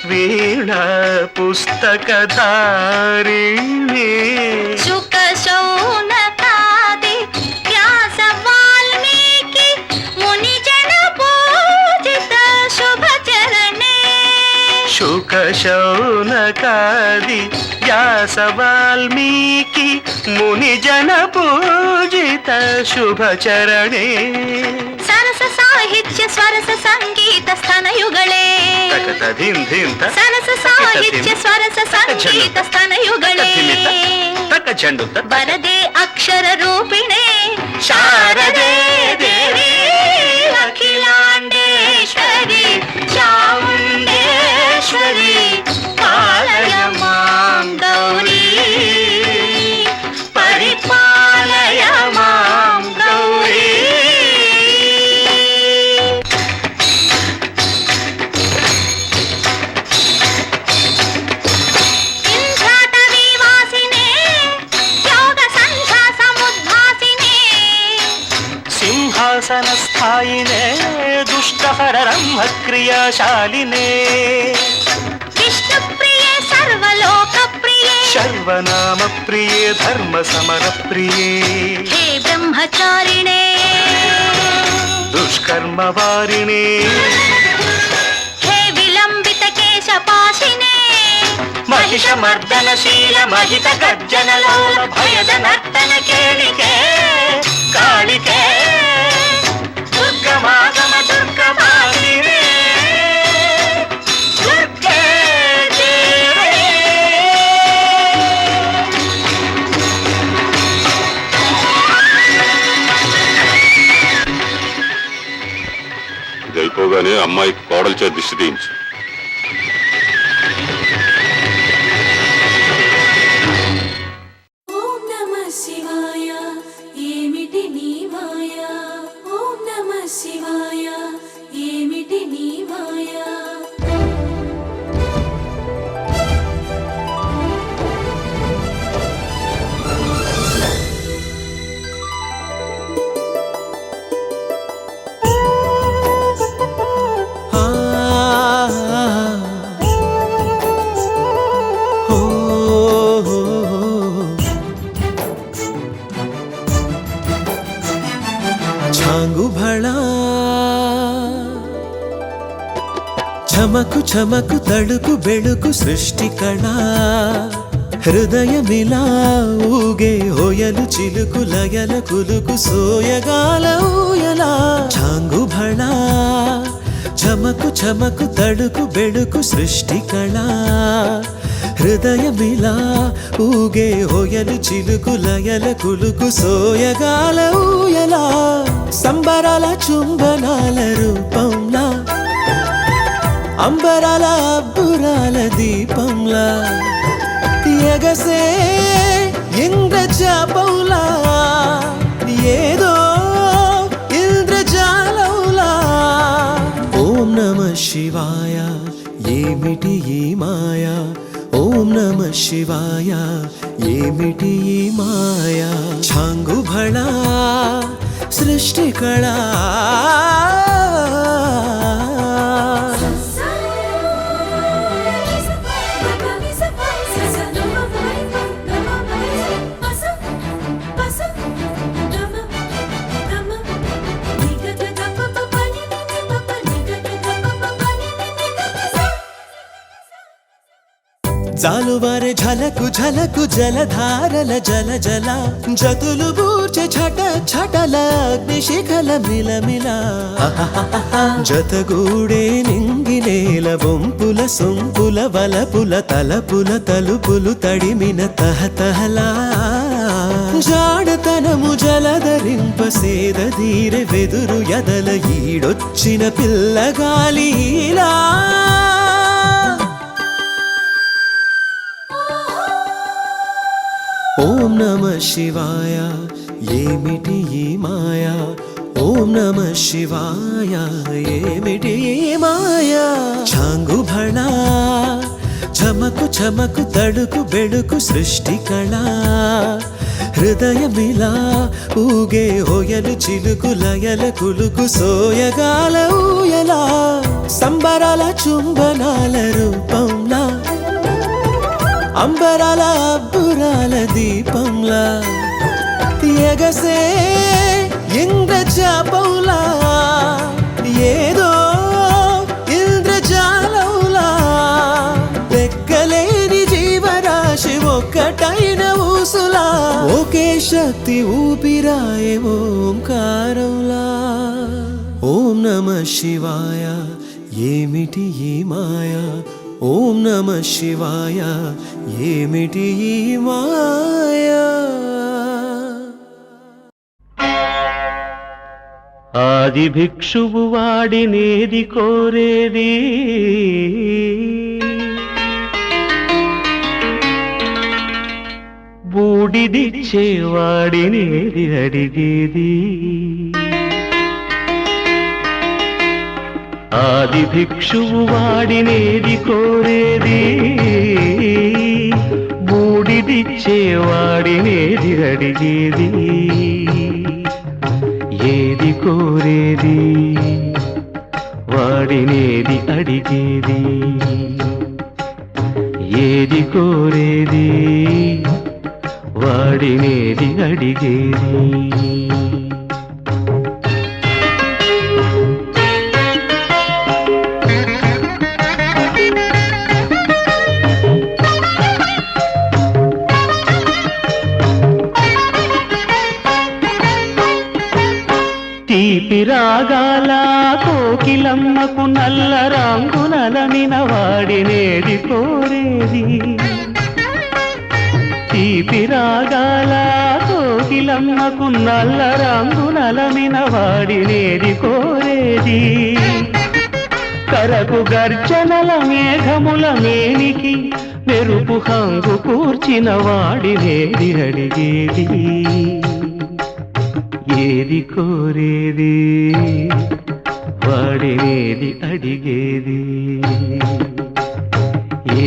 వీణా పుస్తకధారిణి శుక శౌనకాది వ్యాస వాల్మీకి మునిజన పూజిత శుభచరణే శుక శౌనకాది వ్యాస వాల్మీకి మునిజన పూజిత శుభచరణే సరస సాహిత్య స్వరస సంగీత స్థనయుగళే తకతధిం ధిం సరస సాహిత్య స్వరస సంగీత స్థనయుగళే తకచండు వరదే అక్షర రూపిణే శారదే దేవి అఖిలాండేశ్వరి చాముండేశ్వరి పాలయ మాం గౌరీ పరిపాలయ మాం గౌరీ ఇంద్రాటవీవాసినే యోగ సంధ్యా సముద్భాసినే సింహాసన స్థాయినే దుష్టహర బ్రహ్మ క్రియాశాలినే విష్ణుప్రియే సర్వలోక ప్రియే సర్వనామ ప్రియే ధర్మ సమర ప్రియే హే బ్రహ్మచారిణే దుష్కర్మ వారిణే హే విలంబిత కేశపాశినే మహిషమర్దనశీల మహిత గర్జనలోల భయద నర్తన కేళికే కాళికే దుర్గమాగమ దుర్గమాలినే దుర్గే దేవి. ఇది అయిపోగానే అమ్మాయి కోడలు చేత దిష్టి తీయించు. ఓం నమః శివాయ ఏమిటి నీ మాయ ఓం నమః శివాయ ఏమిటి నీ మాయ చమకు చమకు తడుకు బెడుకు సృష్టి కళ హృదయమిలా ఊగే హోయలు చిలుకు లయల కులుకు సోయగాల ఊయలా చాంగు భళా చమకు చమకు తడుకు బెడుకు సృష్టి కళ హృదయమిలా ఊగే హోయలు చిలుకు లయల కులుకు సోయగాల ఊయలా సంబరాల చుంబనాల రూపంలా అంబరాల అబ్బురాల దీపంలా ఎగసే ఇంద్రజాపంలా ఏదో ఇంద్రజాలంలా ఓం నమః శివాయ ఏమిటి ఈ మాయ ఓం నమః శివాయ ఏమిటి ఈ మాయ ఛాంగు భళా సృష్టి కళా జాలువారే ఝలకు ఝలకు జలధారల జల జల జతులు బూర్చె ఛట ఛటల అగ్నిశిఖల మిలమిల జతగూడే నింగినేల వంపుల సొంపుల వలపుల తలపుల తలుపులు తడిమిన తహతహలా జాడతనము జలధరింప సేద ధీరె వెదురు ఎదల ఈడొచ్చిన పిల్లగాలిలా ఓం నమః శివాయ ఏమిటి ఈ మాయా ఓం నమః శివాయ ఏమిటి ఈ మాయా ఛాంగు భళా చమకు చమకు తడుకు బెడుకు సృష్టి కళా హృదయమిలా ఊగే హోయలు చిలుకు లయల కులుకు సోయగాల ఊయలా సంబరాల చుంబనాల రూపంలా అంబరాల అబ్బురాల దీపంలా ఎగసే ఇంద్రజాపంలా ఏదో ఇంద్రజాలంలా లెక్కలేని జీవరాశి ఒక్కటైన ఊసులా ఒకే శక్తి ఊపిరాయే ఓంకారంలా ఓం నమః శివాయ ఏమిటి ఈ మాయా ఓం నమః శివాయ ఏమిటి ఈ మాయా ఆది భిక్షువు వాడినేది కోరేది బూడిదిచ్చేవాడినేది అడిగేది ఆది భిక్షువు వాడినేది కోరేది బూడిదిచ్చేవాడినేది అడిగేది ఏది కోరేది వాడినేది అడిగేది ఏది కోరేది వాడినేది అడిగేది తీపి రాగాల కోకిలమ్మకు నల్ల రంగునలనిన వాడినేది కోరేది తీపి రాగాల కోకిలమ్మకు నల్ల రంగునలనిన వాడినేది కోరేది కరకు గర్జనల మేఘముల మేనికి మెరుపు హంగు కూర్చిన వాడినేది అడిగేది ఏది కోరేది వాడినేది అడిగేది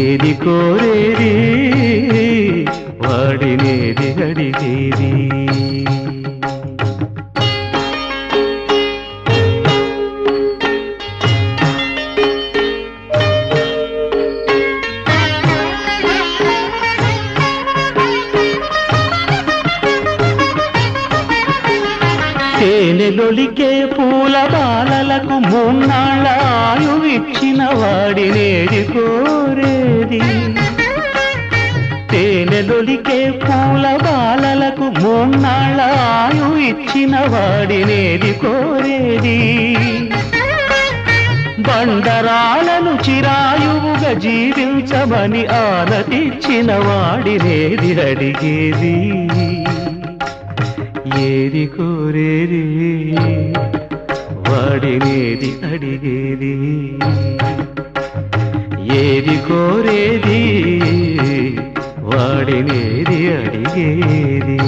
ఏది కోరేది వాడినేది అడిగేది తేనెలొలికే పూల బాలల బాలలకు మూన్నాళ్ళ ఆయువిచ్చిన వాడినేది కోరేది తేనెలొలికే పూల బాలలకు మూన్నాళ్ళ ఆయువిచ్చిన వాడినేది కోరేది బండరాలను చిరాయువుగా జీవించమని ఆనతిచ్చిన వాడినేది అడిగేది ఏది కోరేది వాడినేది అడిగేది ఏది కోరేది వాడినేది అడిగేది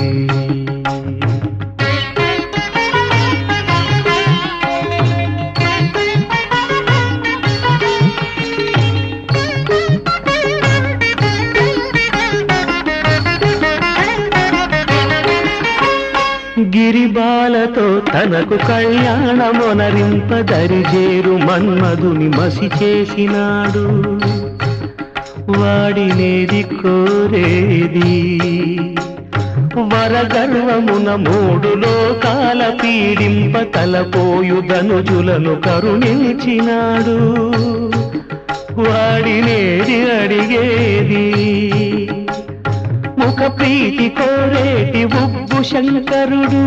గిరిబాలతో తనకు కళ్యాణమొనరింపదరిజేరు మన్మధుని మసి చేసినాడు వాడినేది కోరేది వరగర్వమున మూడు లోకాల పీడింప తలపోయు ధనుజులను కరుణించినాడు వాడినేది అడిగేది ముఖ ప్రీతి కోరేటి ఉబ్బు శంకరుడు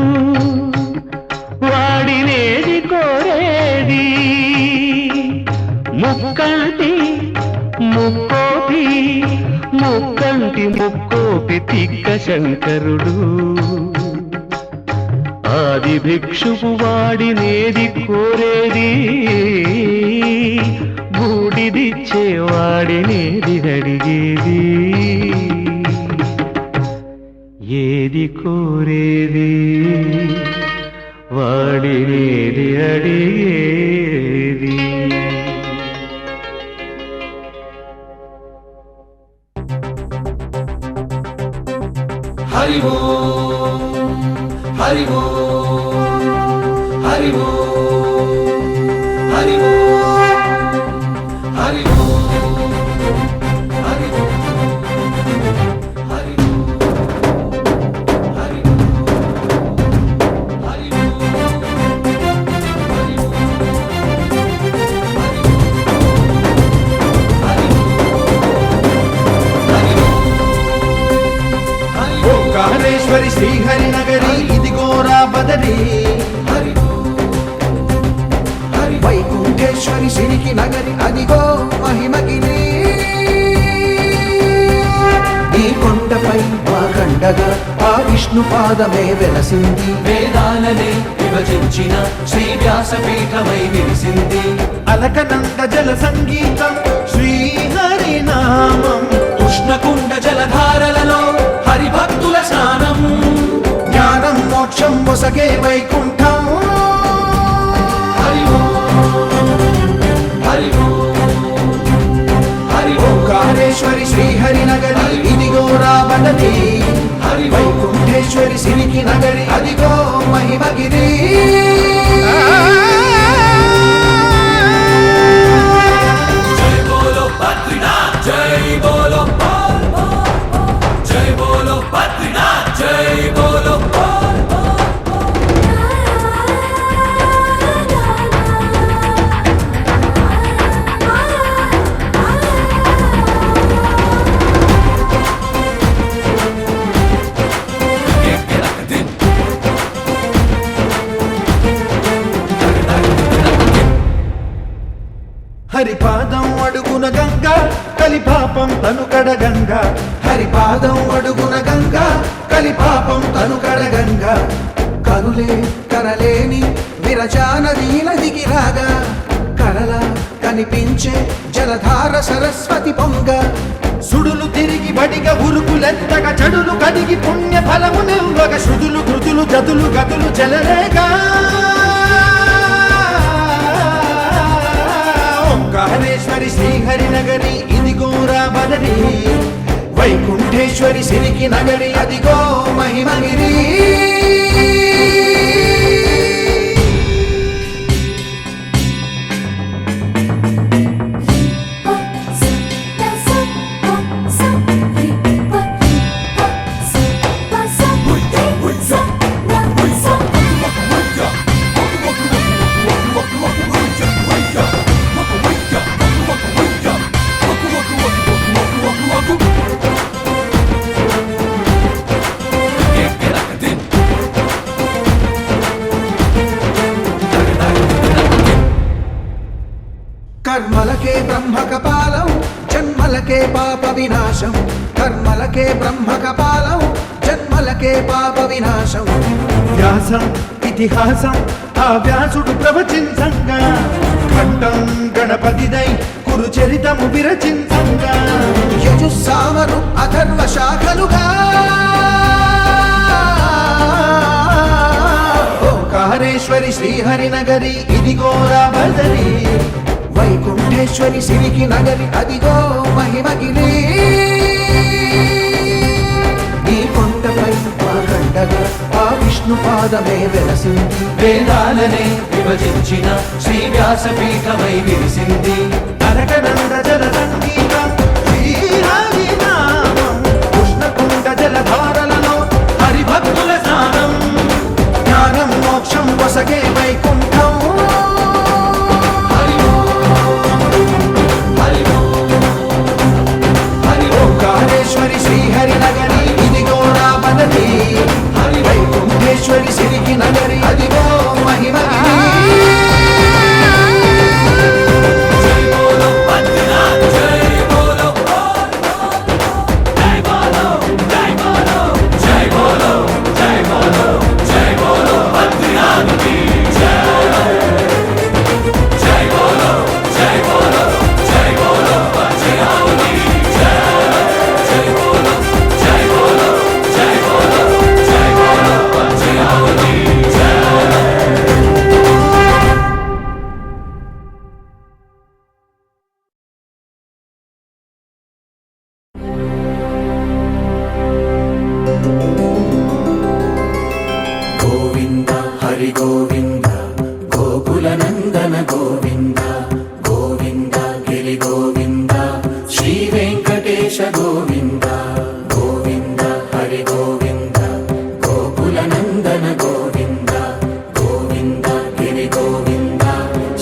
వాడినేది కోరేది ముక్కంటి ముక్కోపి ముక్కంటి ముక్కోపి తిక్క శంకరుడు ఆది భిక్షువు వాడినేది కోరేది బూడిదిచ్చే వాడినేది అడిగేది ఏది కోరేది వాడినేది అడిగేది హరి ఓం హరి ఓం హరి ఓం హరి ఓం హరి ఓం హరి ఓం ఓంకారేశ్వరి శ్రీహరి నగరి ఇదిగోరా బదరి వైకుంఠేశ్వరి సిరికి నగరి అదిగో మహిమగిరి ఈ కొండపై మా గండగా ఆ విష్ణు పాదమే వెలసింది వేదాలనే విభజించిన శ్రీ వ్యాసపీఠమై విరిసింది అలకనంద జల సంగీతం శ్రీహరి నామం ఉష్ణకుండ జలధారలలో హరిభక్తుల స్నానం జ్ఞానం మోక్షం మొసగే వైకుంఠం హరి హరి హరి ఓంకారేశ్వరి శ్రీహరి నగరి ఇదిగో రాబడది హరి వైకుంఠేశ్వరి సిరికి నగరి అదిగో మహిమగిరి జై బోలో బద్రీనాథ్ జై బోలో జై బోలో బద్రీనాథ్ జై బోలో హరిపాదం అడుగున గంగా కలిపాపం తనుకడ గంగా హరిపాదం అడుగున గంగా కలిపాపం తనుకడ గంగా కనులే కరలేని విరచానది నదికి రాగా కరలా కనిపించే జలధార సరస్వతి పొంగ సుడులు తిరిగి బడిగ ఉరుకులెత్తగా చెడులు కడిగి పుణ్య ఫలము నివ్వగ శృతులు కృతులు జతులు గతులు జలరేగా ఓంకారేశ్వరి శ్రీహరి నగరి ఇదిగో రాబదరి వైకుంఠేశ్వరి సిరికి నగరి అదిగో మహిమగిరి జన్మలకే పాప వినాశం, కర్మలకే బ్రహ్మ కపాలం, జన్మలకే పాప వినాశం. వ్యాసం ఇతిహాసం ఆ వ్యాసుడు ప్రవచించంగా, ఖండం గణపతిదై కురు చరితము విరచించంగా, యజుస్సామను అథర్వ శాఖలుగా ఓంకారేశ్వరి శ్రీహరి నగరి ఇదిగో రాబదరి, వైకుంఠేశ్వరి సిరికి నగరి అదిగో మహిమగిరి. ఈ కొండపై మాకండగా ఆ విష్ణు పాదమే వెలసింది, వేదాలనే విభజించిన శ్రీ వ్యాసపీఠమై విరిసింది. నరకనంద జల సంగీతం శ్రీహరి నామం, కృష్ణకుండ జలధారలలో హరిభక్తుల స్నానం, జ్ఞానం మోక్షం వసగే వైకుంఠం. ఓంకారేశ్వరి శ్రీహరి నగరి ఇదిగో రాబదరి, వైకుంఠేశ్వరి సిరికి నగరి అదిగో మహిమగిరి. గోవింద హరి గోవింద గోకుల నందన గోవింద, గోవింద గిరి గోవింద శ్రీ వెంకటేశ గోవింద. గోవింద హరి గోవింద గోకుల నందన గోవింద, గోవింద గిరి గోవింద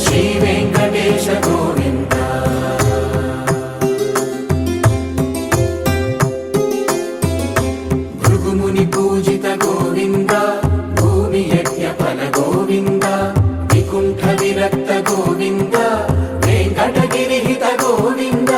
శ్రీ వెంకటేశ గోవింద. భృగుముని పూజిత గోవింద, భూమి యజ్ఞ ఫల గోవింద, వికుంఠ విరక్త గోవింద, వెంకటగిరి హిత గోవింద.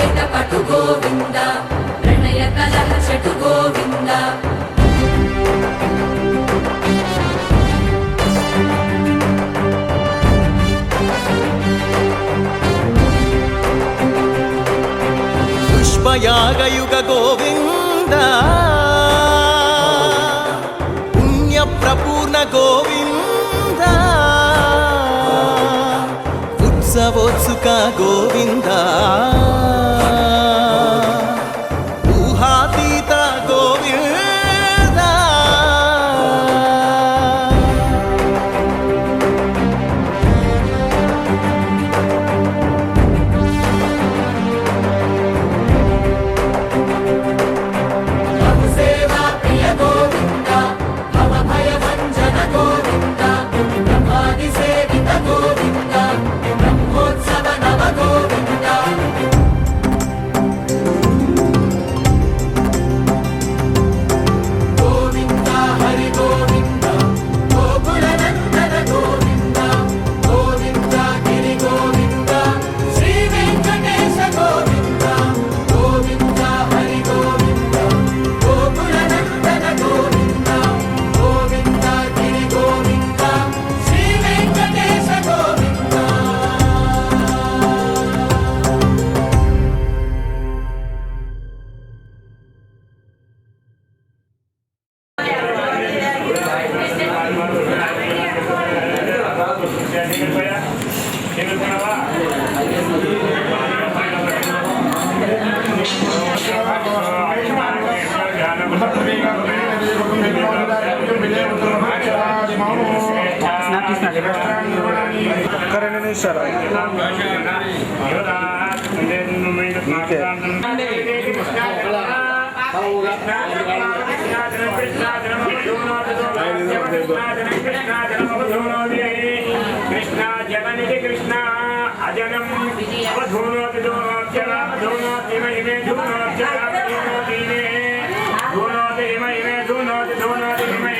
వేట పటు గోవింద ప్రణయ కలహ చటు గోవింద పుష్పయాగయుగ గోవింద పుణ్య ప్రపూర్ణ గోవింద ఉత్సవోత్సుక గోవింద ఊహాతీత గోవింద సేవా ప్రియ గోవింద భవ భయ భంజన గోవింద బ్రహ్మాది సేవిత గోవింద బ్రహ్మోత్సవ నవ గోవింద గోవింద హరి గోవింద గోకుల నందన గోవింద గోవింద గిరి గోవింద శ్రీ వెంకటేశ గోవింద గోవింద హరి గోవింద గోకుల నందన గోవింద గోవింద గిరి గోవింద శ్రీ వెంకటేశ గోవింద కృష్ణ జగనిధి కృష్ణ అజనం అవధూనోతి ధూనోతి ఇమే ధూనోతి ధూనోతి ఇమే ధూనోతి ధూనోతి ఇమే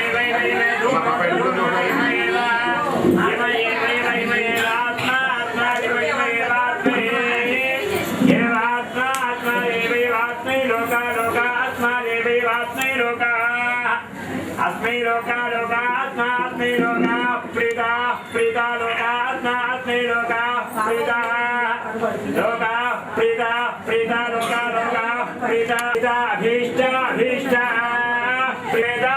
अस्मै लोका लोकात्मा अस्मै लोका प्रीता प्रीता लोकात्मा अस्मै लोका प्रीता लोका प्रीता प्रीता लोका लोका प्रीता अभीष्ट अभीष्ट प्रीता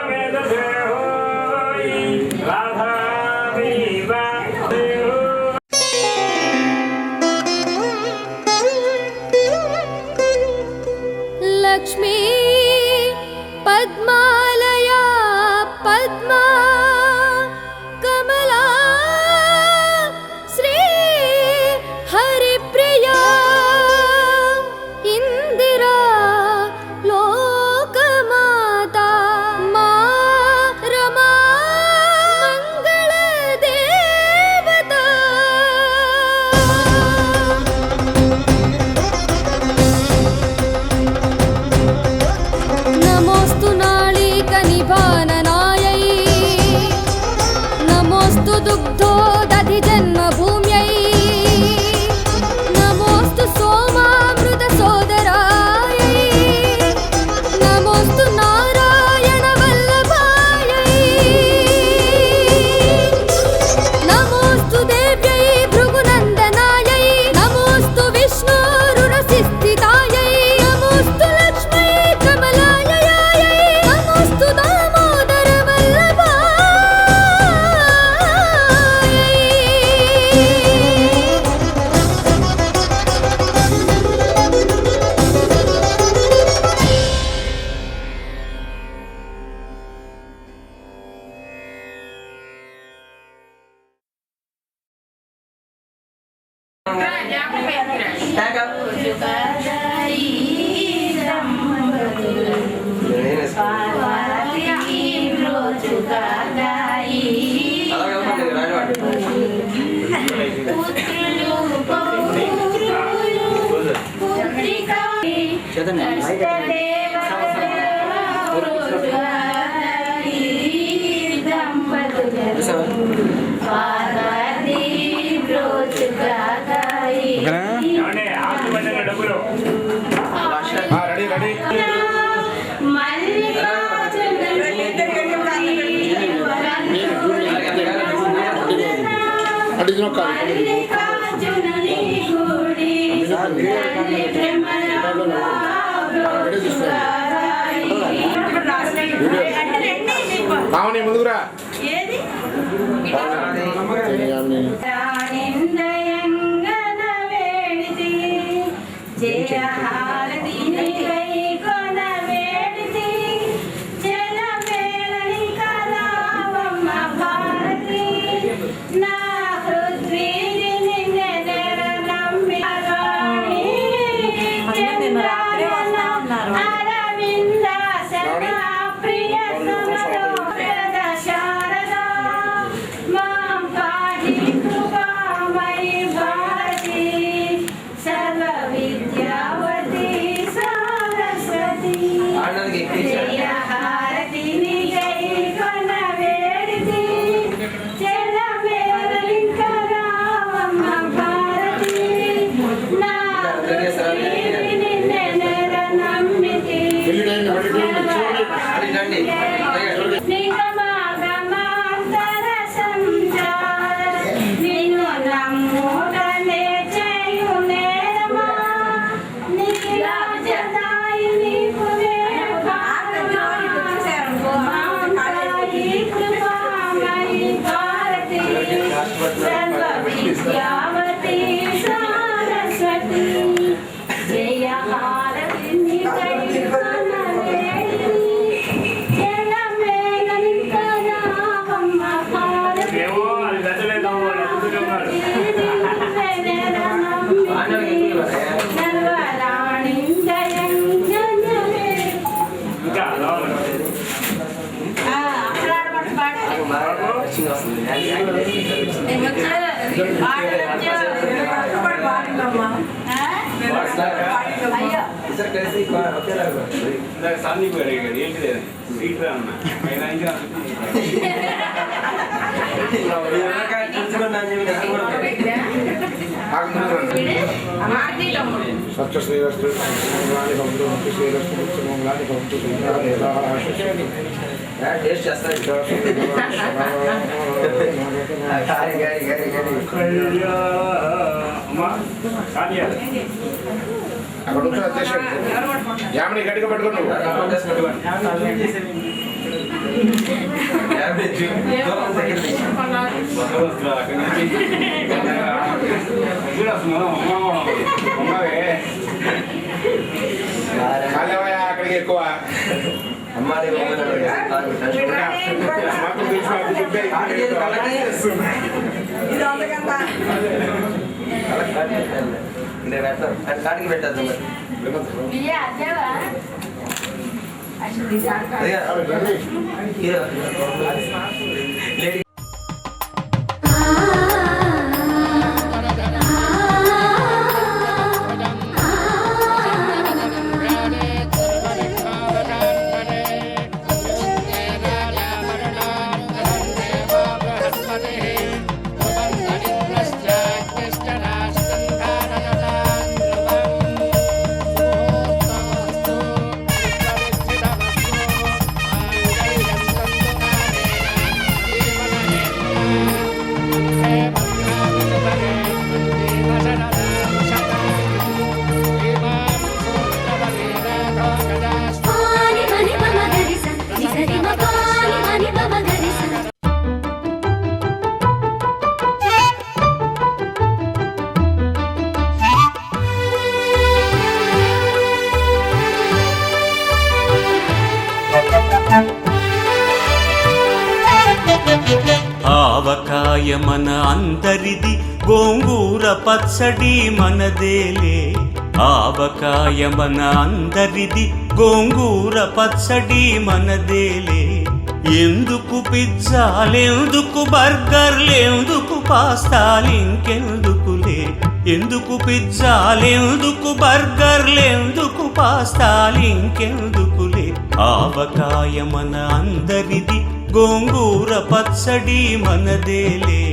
वेद देहोई राधा विवा देहो लक्ष्मी पद्मालया पद्मा कमला श्री हरिप्रिया इंदिरा लोकमाता मा रमा मंगल देवता नमोस्तु नाळिकनिभाननायै नमोस्तु दुग्धोदधिजन्मभूम्यै नमोस्तु सोमामृतसोदरायै नमोस्तु नारायणवल्लभायै नमोस्तु देव्यै भृगुनन्दनायै नमोस्तु विष्णोरुरसिस्थितायै नमोस्तु लक्ष्मै कमलायै नमोस्तु दामोदर ఏమండి డబ్బులు రెడీ రెడీ పావని ముందుకురా సత్య శ్రీరస్తు మంగళాని భవంతు ముక్తి శ్రీరస్తు ముక్తి మంగళాని భవంతు అక్కడ ఉంటా అధ్యక్షుడు యామిని గట్టిగా పట్టుకోండి అక్కడికి ఎక్కువ కాడికి పెట్టద్దు ఆవకాయ మన అందరిది, గోంగూర పచ్చడి మనదేలే. ఆవకాయ మన అందరిది, గోంగూర పచ్చడి మనదేలే. ఎందుకు పిజ్జాలెందుకు బర్గర్లెందుకు పాస్తాలింకెందుకులే. ఎందుకు పిజ్జాలెందుకు బర్గర్లెందుకు పాస్తాలింకెందుకులే. ఆవకాయ మన అందరిది, గోంగూర పచ్చడి మనదేలే.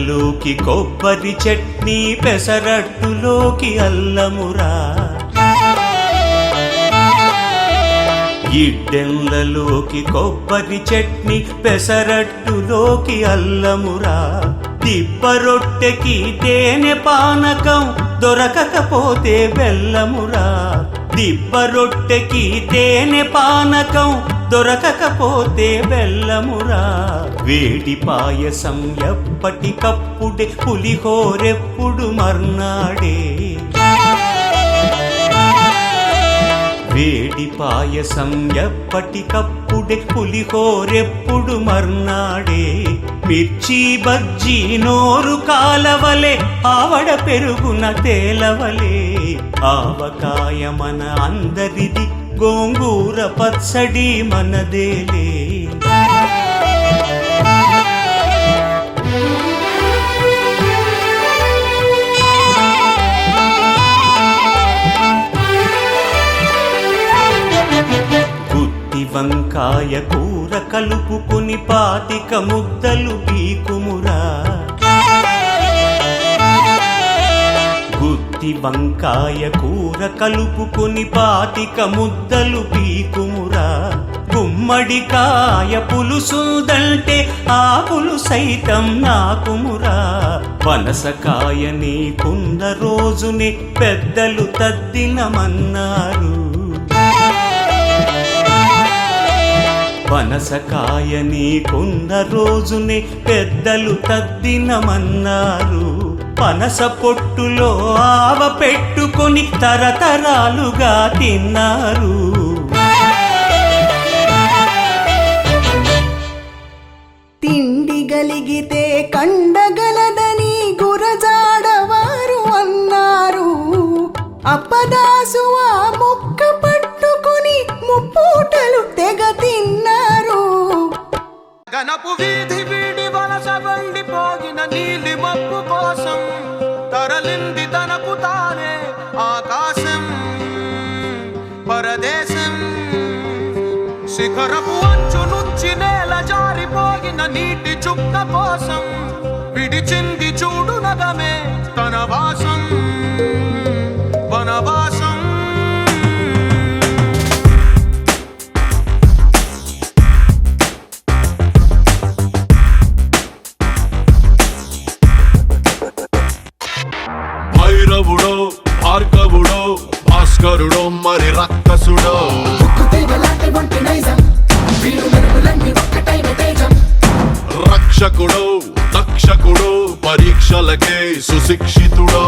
ఇడ్డెండ్లలోకి కొబ్బరి చట్నీ పెసరట్టులోకి అల్లమురా ఇడ్డెండ్లలోకి కొబ్బరి చట్నీ పెసరట్టులోకి అల్లమురా దిబ్బ రొట్టెకి తేనె పానకం దొరకకపోతే బెల్లమురా దిబ్బ రొట్టెకి తేనె పానకం దొరకకపోతే బెల్లమురా వేడి పాయసం ఎప్పటికప్పుడే పులిహోరెప్పుడు మర్నాడే వేడి పాయసం ఎప్పటికప్పుడే పులిహోరెప్పుడు మర్నాడే మిర్చి బజ్జీ నోరు కాలవలే ఆవడ పెరుగున తేలవలే ఆవకాయ మన అందరిది గోంగూర పచ్చడి మనదేలే వంకాయ కూర కలుపుకొని 25 ముద్దలు పీకుమురా గుత్తి వంకాయ కూర కలుపుకొని 25 ముద్దలు పీకుమురా గుమ్మడికాయ పులుసుదంటే ఆకులు సైతం నాకుమురా పనసకాయ నీకున్న రోజునే పెద్దలు తద్దినమన్నారు పనసకాయ నీకున్న రోజునే పెద్దలు తద్దినమన్నారు పనస పొట్టులో ఆవ పెట్టుకొని తరతరాలుగా తిన్నారు తిండి గలిగితే కండగలదని గురజాడవారు అన్నారు అప్పదాసు ఆ ముక్క పట్టుకుని ముప్పూటలు తెగ తిన్నారు గనపు వీధి వీడి వలస వండిపోగిన నీలి మప్పు కోసం తరలింది తనకు తానే ఆకాశం పరదేశం శిఖరపు అంచు నుంచి నేల జారిపోగిన నీటి చుక్క కోసం విడిచింది చూడు నగమే తన వాసం వనవాసం భైరవుడో భార్గవుడో భాస్కరుడో మరి రక్కసుడో రక్షకుడో దక్షకుడో పరీక్షలకే సుశిక్షితుడో